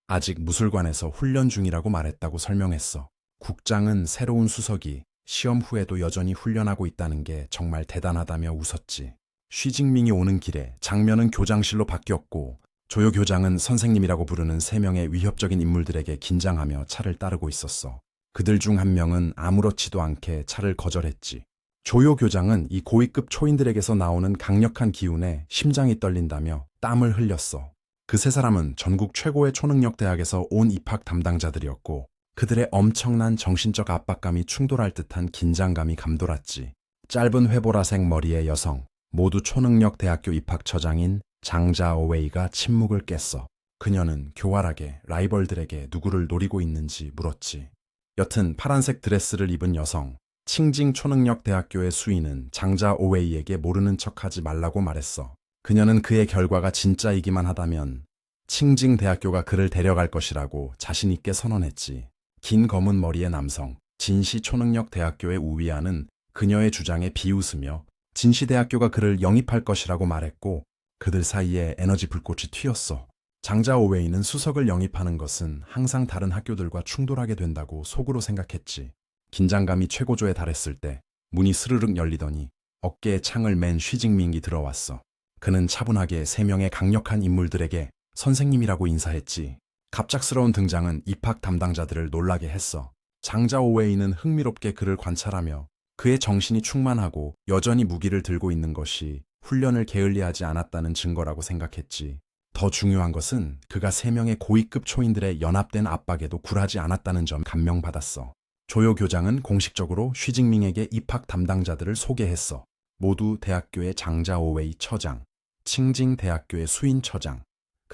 아직 무술관에서 훈련 중이라고 말했다고 설명했어. 국장은 새로운 수석이 시험 후에도 여전히 훈련하고 있다는 게 정말 대단하다며 웃었지. 쉬징밍이 오는 길에 장면은 교장실로 바뀌었고 조요 교장은 선생님이라고 부르는 3명의 위협적인 인물들에게 긴장하며 차를 따르고 있었어. 그들 중 한 명은 아무렇지도 않게 차를 거절했지. 조요 교장은 이 고위급 초인들에게서 나오는 강력한 기운에 심장이 떨린다며 땀을 흘렸어. 그 3사람은 전국 최고의 초능력 대학에서 온 입학 담당자들이었고 그들의 엄청난 정신적 압박감이 충돌할 듯한 긴장감이 감돌았지. 짧은 회보라색 머리의 여성, 모두 초능력 대학교 입학처장인 장자 오웨이가 침묵을 깼어. 그녀는 교활하게 라이벌들에게 누구를 노리고 있는지 물었지. 여튼 파란색 드레스를 입은 여성, 칭징 초능력 대학교의 수인은 장자 오웨이에게 모르는 척하지 말라고 말했어. 그녀는 그의 결과가 진짜이기만 하다면 칭징 대학교가 그를 데려갈 것이라고 자신 있게 선언했지. 긴 검은 머리의 남성, 진시 초능력 대학교의 우위아는 그녀의 주장에 비웃으며 진시 대학교가 그를 영입할 것이라고 말했고 그들 사이에 에너지 불꽃이 튀었어. 장자 오웨이는 수석을 영입하는 것은 항상 다른 학교들과 충돌하게 된다고 속으로 생각했지. 긴장감이 최고조에 달했을 때 문이 스르륵 열리더니 어깨에 창을 맨 쉬징밍이 들어왔어. 그는 차분하게 3명의 강력한 인물들에게 선생님이라고 인사했지. 갑작스러운 등장은 입학 담당자들을 놀라게 했어. 장자 오웨이는 흥미롭게 그를 관찰하며 그의 정신이 충만하고 여전히 무기를 들고 있는 것이 훈련을 게을리하지 않았다는 증거라고 생각했지. 더 중요한 것은 그가 3명의 고위급 초인들의 연합된 압박에도 굴하지 않았다는 점 감명받았어. 조요 교장은 공식적으로 쉬징밍에게 입학 담당자들을 소개했어. 모두 대학교의 장자 오웨이 처장, 칭징 대학교의 수인 처장,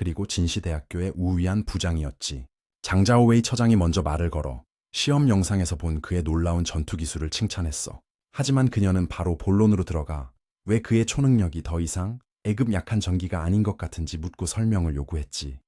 그리고 진시대학교의 우위한 부장이었지. 장자오웨이 처장이 먼저 말을 걸어 시험 영상에서 본 그의 놀라운 전투 기술을 칭찬했어. 하지만 그녀는 바로 본론으로 들어가 왜 그의 초능력이 더 이상 애급 약한 전기가 아닌 것 같은지 묻고 설명을 요구했지.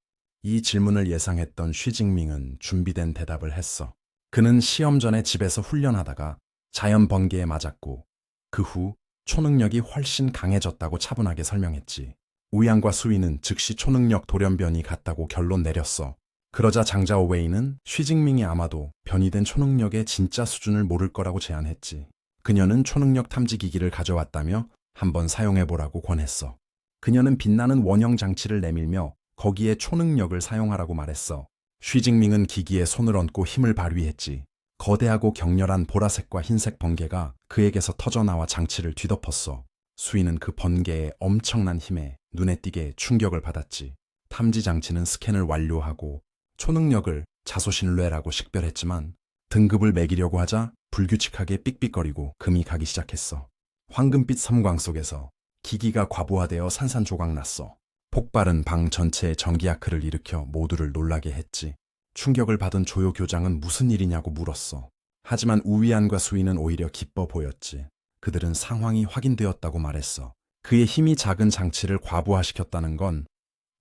이 질문을 예상했던 쉬징밍은 준비된 대답을 했어. 그는 시험 전에 집에서 훈련하다가 자연 번개에 맞았고 그 후 초능력이 훨씬 강해졌다고 차분하게 설명했지. 우양과 수위는 즉시 초능력 돌연변이 같다고 결론 내렸어. 그러자 장자오웨이는 쉬징밍이 아마도 변이된 초능력의 진짜 수준을 모를 거라고 제안했지. 그녀는 초능력 탐지 기기를 가져왔다며 한번 사용해보라고 권했어. 그녀는 빛나는 원형 장치를 내밀며 거기에 초능력을 사용하라고 말했어. 쉬징밍은 기기에 손을 얹고 힘을 발휘했지. 거대하고 격렬한 보라색과 흰색 번개가 그에게서 터져나와 장치를 뒤덮었어. 수위는 그 번개의 엄청난 힘에 눈에 띄게 충격을 받았지. 탐지 장치는 스캔을 완료하고 초능력을 자소신뢰라고 식별했지만 등급을 매기려고 하자 불규칙하게 삑삑거리고 금이 가기 시작했어. 황금빛 섬광 속에서 기기가 과부하되어 산산조각 났어. 폭발은 방 전체에 전기아크를 일으켜 모두를 놀라게 했지. 충격을 받은 조요 교장은 무슨 일이냐고 물었어. 하지만 우위안과 수위는 오히려 기뻐 보였지. 그들은 상황이 확인되었다고 말했어. 그의 힘이 작은 장치를 과부하시켰다는 건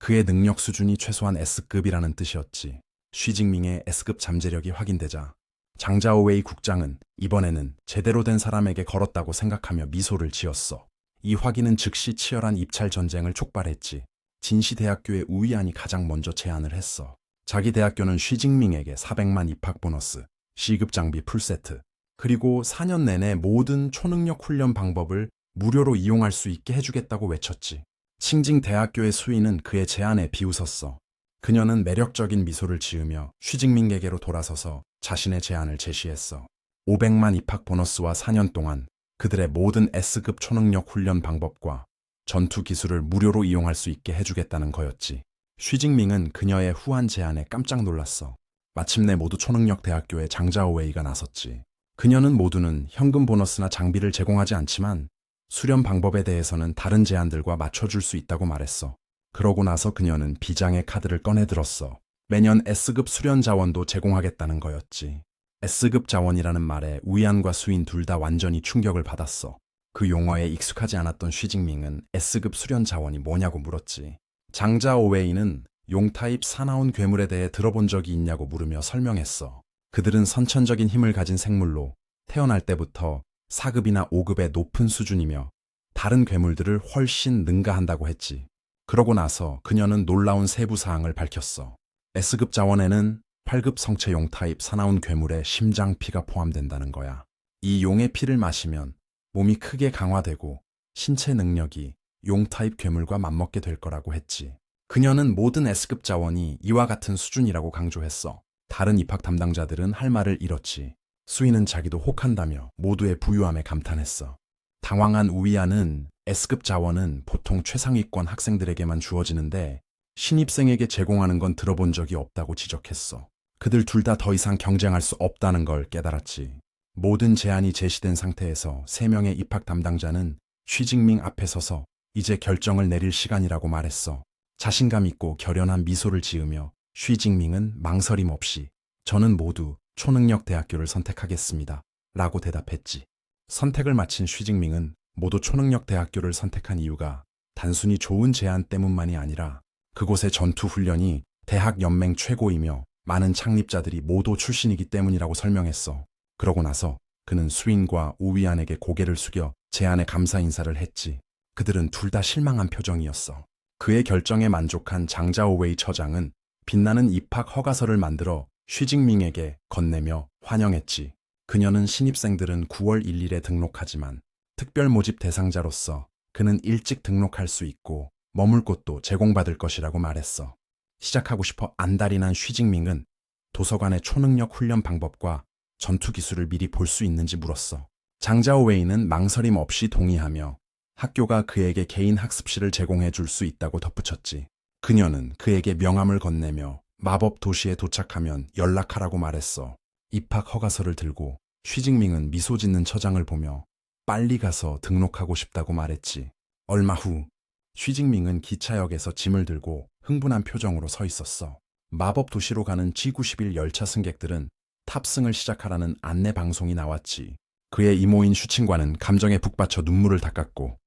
그의 능력 수준이 최소한 S급이라는 뜻이었지. 쉬징밍의 S급 잠재력이 확인되자 장자오웨이 국장은 이번에는 제대로 된 사람에게 걸었다고 생각하며 미소를 지었어. 이 확인은 즉시 치열한 입찰 전쟁을 촉발했지. 진시대학교의 우위안이 가장 먼저 제안을 했어. 자기 대학교는 쉬징밍에게 400만 입학 보너스, C급 장비 풀세트, 그리고 4년 내내 모든 초능력 훈련 방법을 무료로 이용할 수 있게 해주겠다고 외쳤지. 칭징 대학교의 수위는 그의 제안에 비웃었어. 그녀는 매력적인 미소를 지으며 쉬징밍에게로 돌아서서 자신의 제안을 제시했어. 500만 입학 보너스와 4년 동안 그들의 모든 S급 초능력 훈련 방법과 전투 기술을 무료로 이용할 수 있게 해주겠다는 거였지. 쉬징밍은 그녀의 후한 제안에 깜짝 놀랐어. 마침내 모두 초능력 대학교의 장자오웨이가 나섰지. 그녀는 모두는 현금 보너스나 장비를 제공하지 않지만 수련 방법에 대해서는 다른 제안들과 맞춰줄 수 있다고 말했어. 그러고 나서 그녀는 비장의 카드를 꺼내들었어. 매년 S급 수련 자원도 제공하겠다는 거였지. S급 자원이라는 말에 우이안과 수인 둘 다 완전히 충격을 받았어. 그 용어에 익숙하지 않았던 쉬징밍은 S급 수련 자원이 뭐냐고 물었지. 장자오웨이는 용타입 사나운 괴물에 대해 들어본 적이 있냐고 물으며 설명했어. 그들은 선천적인 힘을 가진 생물로 태어날 때부터 4급이나 5급의 높은 수준이며 다른 괴물들을 훨씬 능가한다고 했지. 그러고 나서 그녀는 놀라운 세부 사항을 밝혔어. S급 자원에는 8급 성체 용타입 사나운 괴물의 심장피가 포함된다는 거야. 이 용의 피를 마시면 몸이 크게 강화되고 신체 능력이 용타입 괴물과 맞먹게 될 거라고 했지. 그녀는 모든 S급 자원이 이와 같은 수준이라고 강조했어. 다른 입학 담당자들은 할 말을 잃었지. 수인은 자기도 혹한다며 모두의 부유함에 감탄했어. 당황한 우이아는 S급 자원은 보통 최상위권 학생들에게만 주어지는데 신입생에게 제공하는 건 들어본 적이 없다고 지적했어. 그들 둘 다 더 이상 경쟁할 수 없다는 걸 깨달았지. 모든 제안이 제시된 상태에서 3명의 입학 담당자는 쉬징밍 앞에 서서 이제 결정을 내릴 시간이라고 말했어. 자신감 있고 결연한 미소를 지으며 쉬징밍은 망설임 없이 저는 모두 초능력 대학교를 선택하겠습니다. 라고 대답했지. 선택을 마친 쉬징밍은 모두 초능력 대학교를 선택한 이유가 단순히 좋은 제안 때문만이 아니라 그곳의 전투 훈련이 대학 연맹 최고이며 많은 창립자들이 모두 출신이기 때문이라고 설명했어. 그러고 나서 그는 수인과 우위안에게 고개를 숙여 제안에 감사 인사를 했지. 그들은 둘 다 실망한 표정이었어. 그의 결정에 만족한 장자오웨이 처장은 빛나는 입학 허가서를 만들어 쉬징밍에게 건네며 환영했지. 그녀는 신입생들은 9월 1일에 등록하지만 특별 모집 대상자로서 그는 일찍 등록할 수 있고 머물 곳도 제공받을 것이라고 말했어. 시작하고 싶어 안달이 난 쉬징밍은 도서관의 초능력 훈련 방법과 전투 기술을 미리 볼 수 있는지 물었어. 장자오웨이는 망설임 없이 동의하며 학교가 그에게 개인 학습실을 제공해 줄 수 있다고 덧붙였지. 그녀는 그에게 명함을 건네며 마법 도시에 도착하면 연락하라고 말했어. 입학 허가서를 들고 쉬징밍은 미소 짓는 처장을 보며 빨리 가서 등록하고 싶다고 말했지. 얼마 후 쉬징밍은 기차역에서 짐을 들고 흥분한 표정으로 서 있었어. 마법 도시로 가는 G91 열차 승객들은 탑승을 시작하라는 안내 방송이 나왔지. 그의 이모인 슈친과는 감정에 북받쳐 눈물을 닦았고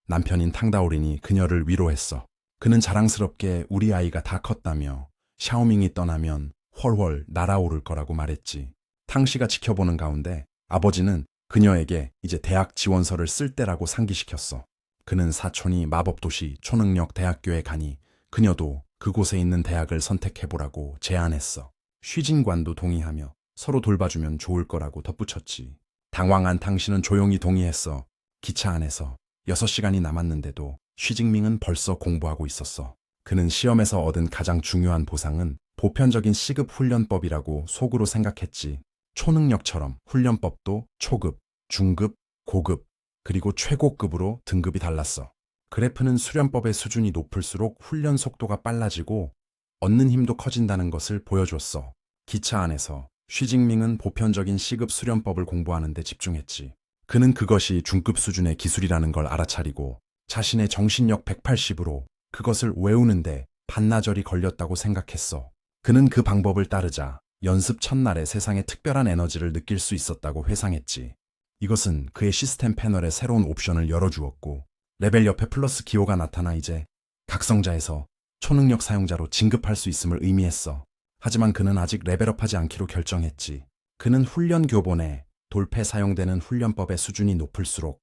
남편인 탕다오린이 그녀를 위로했어. 그는 자랑스럽게 우리 아이가 다 컸다며 샤오밍이 떠나면 훨훨 날아오를 거라고 말했지. 탕씨가 지켜보는 가운데 아버지는 그녀에게 이제 대학 지원서를 쓸 때라고 상기시켰어. 그는 사촌이 마법도시 초능력 대학교에 가니 그녀도 그곳에 있는 대학을 선택해보라고 제안했어. 쉬진관도 동의하며 서로 돌봐주면 좋을 거라고 덧붙였지. 당황한 탕씨는 조용히 동의했어. 기차 안에서 6시간이 남았는데도 쉬징밍은 벌써 공부하고 있었어. 그는 시험에서 얻은 가장 중요한 보상은 보편적인 시급 훈련법이라고 속으로 생각했지. 초능력처럼 훈련법도 초급, 중급, 고급, 그리고 최고급으로 등급이 달랐어. 그래프는 수련법의 수준이 높을수록 훈련 속도가 빨라지고 얻는 힘도 커진다는 것을 보여줬어. 기차 안에서 쉬징밍은 보편적인 시급 수련법을 공부하는 데 집중했지. 그는 그것이 중급 수준의 기술이라는 걸 알아차리고 자신의 정신력 180으로 그것을 외우는데 반나절이 걸렸다고 생각했어. 그는 그 방법을 따르자 연습 첫날에 세상에 특별한 에너지를 느낄 수 있었다고 회상했지. 이것은 그의 시스템 패널에 새로운 옵션을 열어주었고 레벨 옆에 플러스 기호가 나타나 이제 각성자에서 초능력 사용자로 진급할 수 있음을 의미했어. 하지만 그는 아직 레벨업하지 않기로 결정했지. 그는 훈련 교본에 돌패 사용되는 훈련법의 수준이 높을수록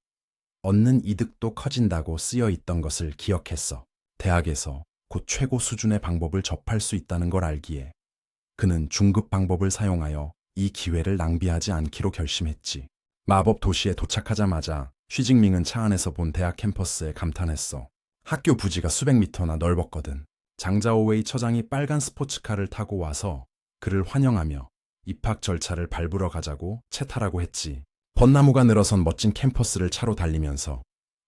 얻는 이득도 커진다고 쓰여 있던 것을 기억했어. 대학에서 곧 최고 수준의 방법을 접할 수 있다는 걸 알기에 그는 중급 방법을 사용하여 이 기회를 낭비하지 않기로 결심했지. 마법 도시에 도착하자마자 쉬징밍은 차 안에서 본 대학 캠퍼스에 감탄했어. 학교 부지가 수백 미터나 넓었거든. 장자오웨이 처장이 빨간 스포츠카를 타고 와서 그를 환영하며 입학 절차를 밟으러 가자고 채탈하고 했지. 벚나무가 늘어선 멋진 캠퍼스를 차로 달리면서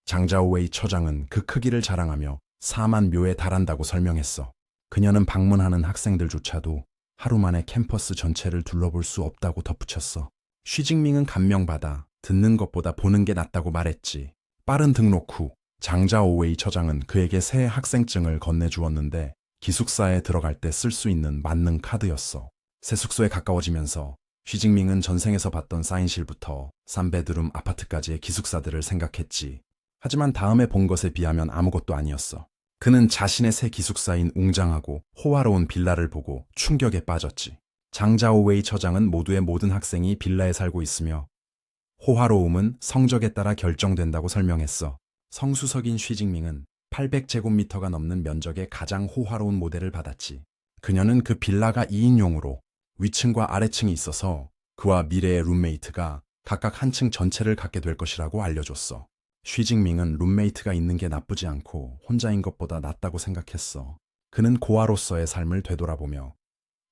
장자오웨이 처장은 그 크기를 자랑하며 4만 묘에 달한다고 설명했어. 그녀는 방문하는 학생들조차도 하루 만에 캠퍼스 전체를 둘러볼 수 없다고 덧붙였어. 쉬징밍은 감명받아 듣는 것보다 보는 게 낫다고 말했지. 빠른 등록 후 장자오웨이 처장은 그에게 새 학생증을 건네주었는데 기숙사에 들어갈 때 쓸 수 있는 만능 카드였어. 새 숙소에 가까워지면서 쉬징밍은 전생에서 봤던 사인실부터 3베드룸 아파트까지의 기숙사들을 생각했지. 하지만 다음에 본 것에 비하면 아무것도 아니었어. 그는 자신의 새 기숙사인 웅장하고 호화로운 빌라를 보고 충격에 빠졌지. 장자오웨이 처장은 모두의 모든 학생이 빌라에 살고 있으며 호화로움은 성적에 따라 결정된다고 설명했어. 성수석인 쉬징밍은 800제곱미터가 넘는 면적의 가장 호화로운 모델을 받았지. 그녀는 그 빌라가 2인용으로 위층과 아래층이 있어서 그와 미래의 룸메이트가 각각 한 층 전체를 갖게 될 것이라고 알려줬어. 쉬징밍은 룸메이트가 있는 게 나쁘지 않고 혼자인 것보다 낫다고 생각했어. 그는 고아로서의 삶을 되돌아보며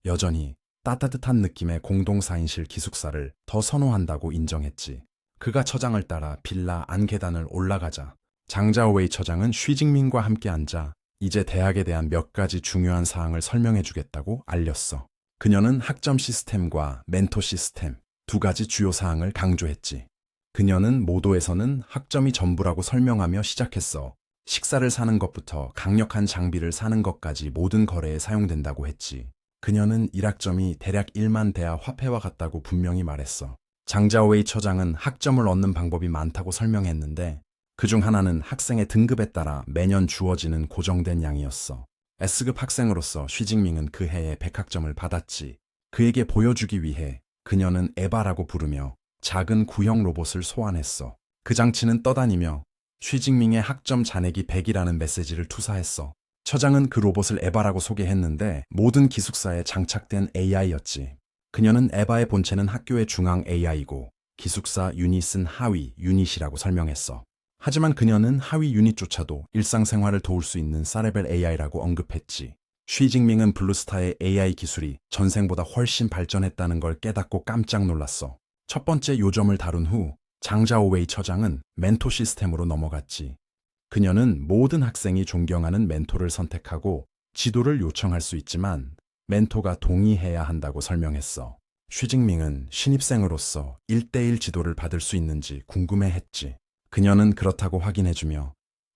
여전히 따뜻한 느낌의 공동 4인실 기숙사를 더 선호한다고 인정했지. 그가 처장을 따라 빌라 안계단을 올라가자 장자오웨이 처장은 쉬징밍과 함께 앉아 이제 대학에 대한 몇 가지 중요한 사항을 설명해 주겠다고 알렸어. 그녀는 학점 시스템과 멘토 시스템 두 가지 주요 사항을 강조했지. 그녀는 모도에서는 학점이 전부라고 설명하며 시작했어. 식사를 사는 것부터 강력한 장비를 사는 것까지 모든 거래에 사용된다고 했지. 그녀는 1학점이 대략 1만 대화 화폐와 같다고 분명히 말했어. 장자오웨이 처장은 학점을 얻는 방법이 많다고 설명했는데 그중 하나는 학생의 등급에 따라 매년 주어지는 고정된 양이었어. S급 학생으로서 쉬징밍은 그 해에 100학점을 받았지. 그에게 보여주기 위해 그녀는 에바라고 부르며 작은 구형 로봇을 소환했어. 그 장치는 떠다니며 쉬징밍의 학점 잔액이 100이라는 메시지를 투사했어. 처장은 그 로봇을 에바라고 소개했는데 모든 기숙사에 장착된 AI였지. 그녀는 에바의 본체는 학교의 중앙 AI고 기숙사 유닛은 하위 유닛이라고 설명했어. 하지만 그녀는 하위 유닛조차도 일상생활을 도울 수 있는 사레벨 AI라고 언급했지. 쉬징밍은 블루스타의 AI 기술이 전생보다 훨씬 발전했다는 걸 깨닫고 깜짝 놀랐어. 첫 번째 요점을 다룬 후 장자오웨이 처장은 멘토 시스템으로 넘어갔지. 그녀는 모든 학생이 존경하는 멘토를 선택하고 지도를 요청할 수 있지만 멘토가 동의해야 한다고 설명했어. 쉬징밍은 신입생으로서 1대1 지도를 받을 수 있는지 궁금해했지. 그녀는 그렇다고 확인해주며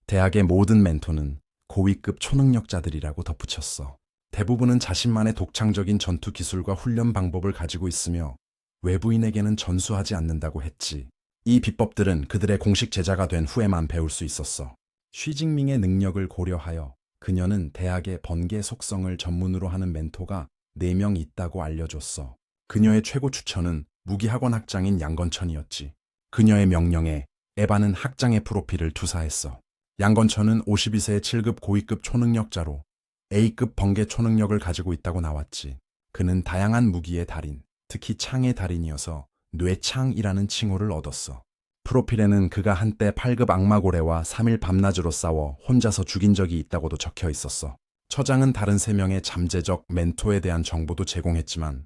대학의 모든 멘토는 고위급 초능력자들이라고 덧붙였어. 대부분은 자신만의 독창적인 전투 기술과 훈련 방법을 가지고 있으며 외부인에게는 전수하지 않는다고 했지. 이 비법들은 그들의 공식 제자가 된 후에만 배울 수 있었어. 쉬징밍의 능력을 고려하여 그녀는 대학의 번개 속성을 전문으로 하는 멘토가 4명 있다고 알려줬어. 그녀의 최고 추천은 무기학원 학장인 양건천이었지. 그녀의 명령에 에바는 학장의 프로필을 투사했어. 양건천은 52세의 7급 고위급 초능력자로 A급 번개 초능력을 가지고 있다고 나왔지. 그는 다양한 무기의 달인, 특히 창의 달인이어서 뇌창이라는 칭호를 얻었어. 프로필에는 그가 한때 8급 악마고래와 3일 밤낮으로 싸워 혼자서 죽인 적이 있다고도 적혀 있었어. 처장은 다른 3명의 잠재적 멘토에 대한 정보도 제공했지만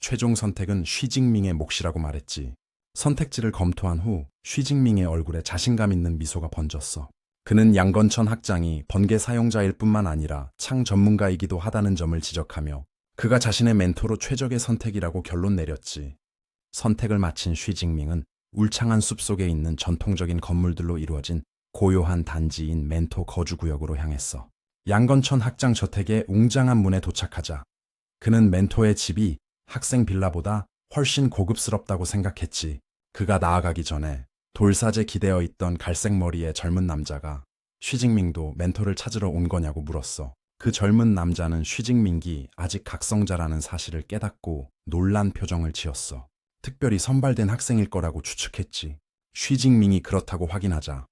최종 선택은 쉬징밍의 몫이라고 말했지. 선택지를 검토한 후 쉬징밍의 얼굴에 자신감 있는 미소가 번졌어. 그는 양건천 학장이 번개 사용자일 뿐만 아니라 창 전문가이기도 하다는 점을 지적하며 그가 자신의 멘토로 최적의 선택이라고 결론 내렸지. 선택을 마친 쉬징밍은 울창한 숲속에 있는 전통적인 건물들로 이루어진 고요한 단지인 멘토 거주구역으로 향했어. 양건천 학장 저택의 웅장한 문에 도착하자 그는 멘토의 집이 학생 빌라보다 훨씬 고급스럽다고 생각했지. 그가 나아가기 전에 돌사제 기대어 있던 갈색 머리의 젊은 남자가 쉬징밍도 멘토를 찾으러 온 거냐고 물었어. 그 젊은 남자는 쉬징밍이 아직 각성자라는 사실을 깨닫고 놀란 표정을 지었어. 특별히 선발된 학생일 거라고 추측했지. 쉬징밍이 그렇다고 확인하자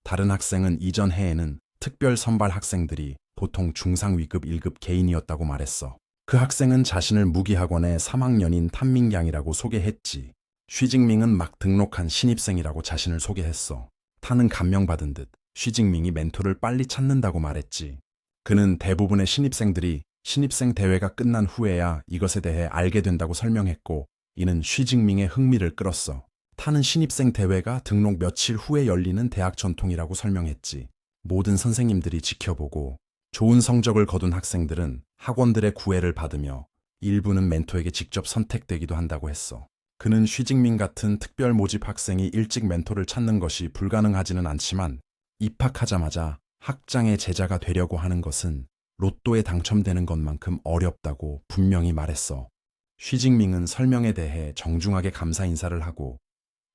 다른 학생은 이전 해에는 특별 선발 학생들이 보통 중상 위급 1급 개인이었다고 말했어. 그 학생은 자신을 무기학원의 3학년인 탄민양이라고 소개했지. 쉬징밍은 막 등록한 신입생이라고 자신을 소개했어. 타는 감명받은 듯 쉬징밍이 멘토를 빨리 찾는다고 말했지. 그는 대부분의 신입생들이 신입생 대회가 끝난 후에야 이것에 대해 알게 된다고 설명했고 이는 쉬징밍의 흥미를 끌었어. 타는 신입생 대회가 등록 며칠 후에 열리는 대학 전통이라고 설명했지. 모든 선생님들이 지켜보고 좋은 성적을 거둔 학생들은 학원들의 구애를 받으며 일부는 멘토에게 직접 선택되기도 한다고 했어. 그는 쉬징밍 같은 특별 모집 학생이 일찍 멘토를 찾는 것이 불가능하지는 않지만 입학하자마자 학장의 제자가 되려고 하는 것은 로또에 당첨되는 것만큼 어렵다고 분명히 말했어. 쉬징밍은 설명에 대해 정중하게 감사 인사를 하고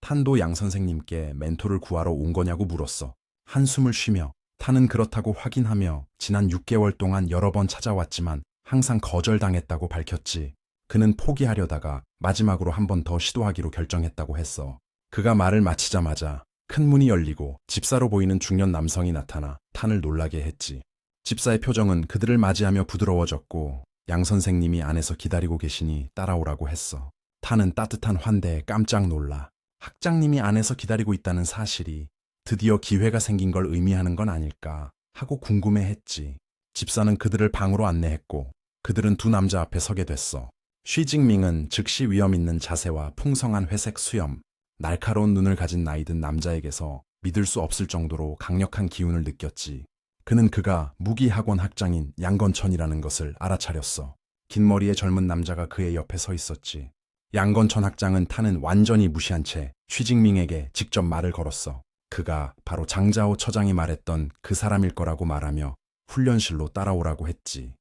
탄도 양 선생님께 멘토를 구하러 온 거냐고 물었어. 한숨을 쉬며 탄은 그렇다고 확인하며 지난 6개월 동안 여러 번 찾아왔지만 항상 거절당했다고 밝혔지. 그는 포기하려다가 마지막으로 한 번 더 시도하기로 결정했다고 했어. 그가 말을 마치자마자 큰 문이 열리고 집사로 보이는 중년 남성이 나타나 탄을 놀라게 했지. 집사의 표정은 그들을 맞이하며 부드러워졌고 양 선생님이 안에서 기다리고 계시니 따라오라고 했어. 탄은 따뜻한 환대에 깜짝 놀라 학장님이 안에서 기다리고 있다는 사실이 드디어 기회가 생긴 걸 의미하는 건 아닐까 하고 궁금해했지. 집사는 그들을 방으로 안내했고 그들은 두 남자 앞에 서게 됐어. 쉬징밍은 즉시 위험 있는 자세와 풍성한 회색 수염, 날카로운 눈을 가진 나이든 남자에게서 믿을 수 없을 정도로 강력한 기운을 느꼈지. 그는 그가 무기학원 학장인 양건천이라는 것을 알아차렸어. 긴 머리의 젊은 남자가 그의 옆에 서 있었지. 양건천 학장은 탄은 완전히 무시한 채 쉬징밍에게 직접 말을 걸었어. 그가 바로 장자호 처장이 말했던 그 사람일 거라고 말하며 훈련실로 따라오라고 했지.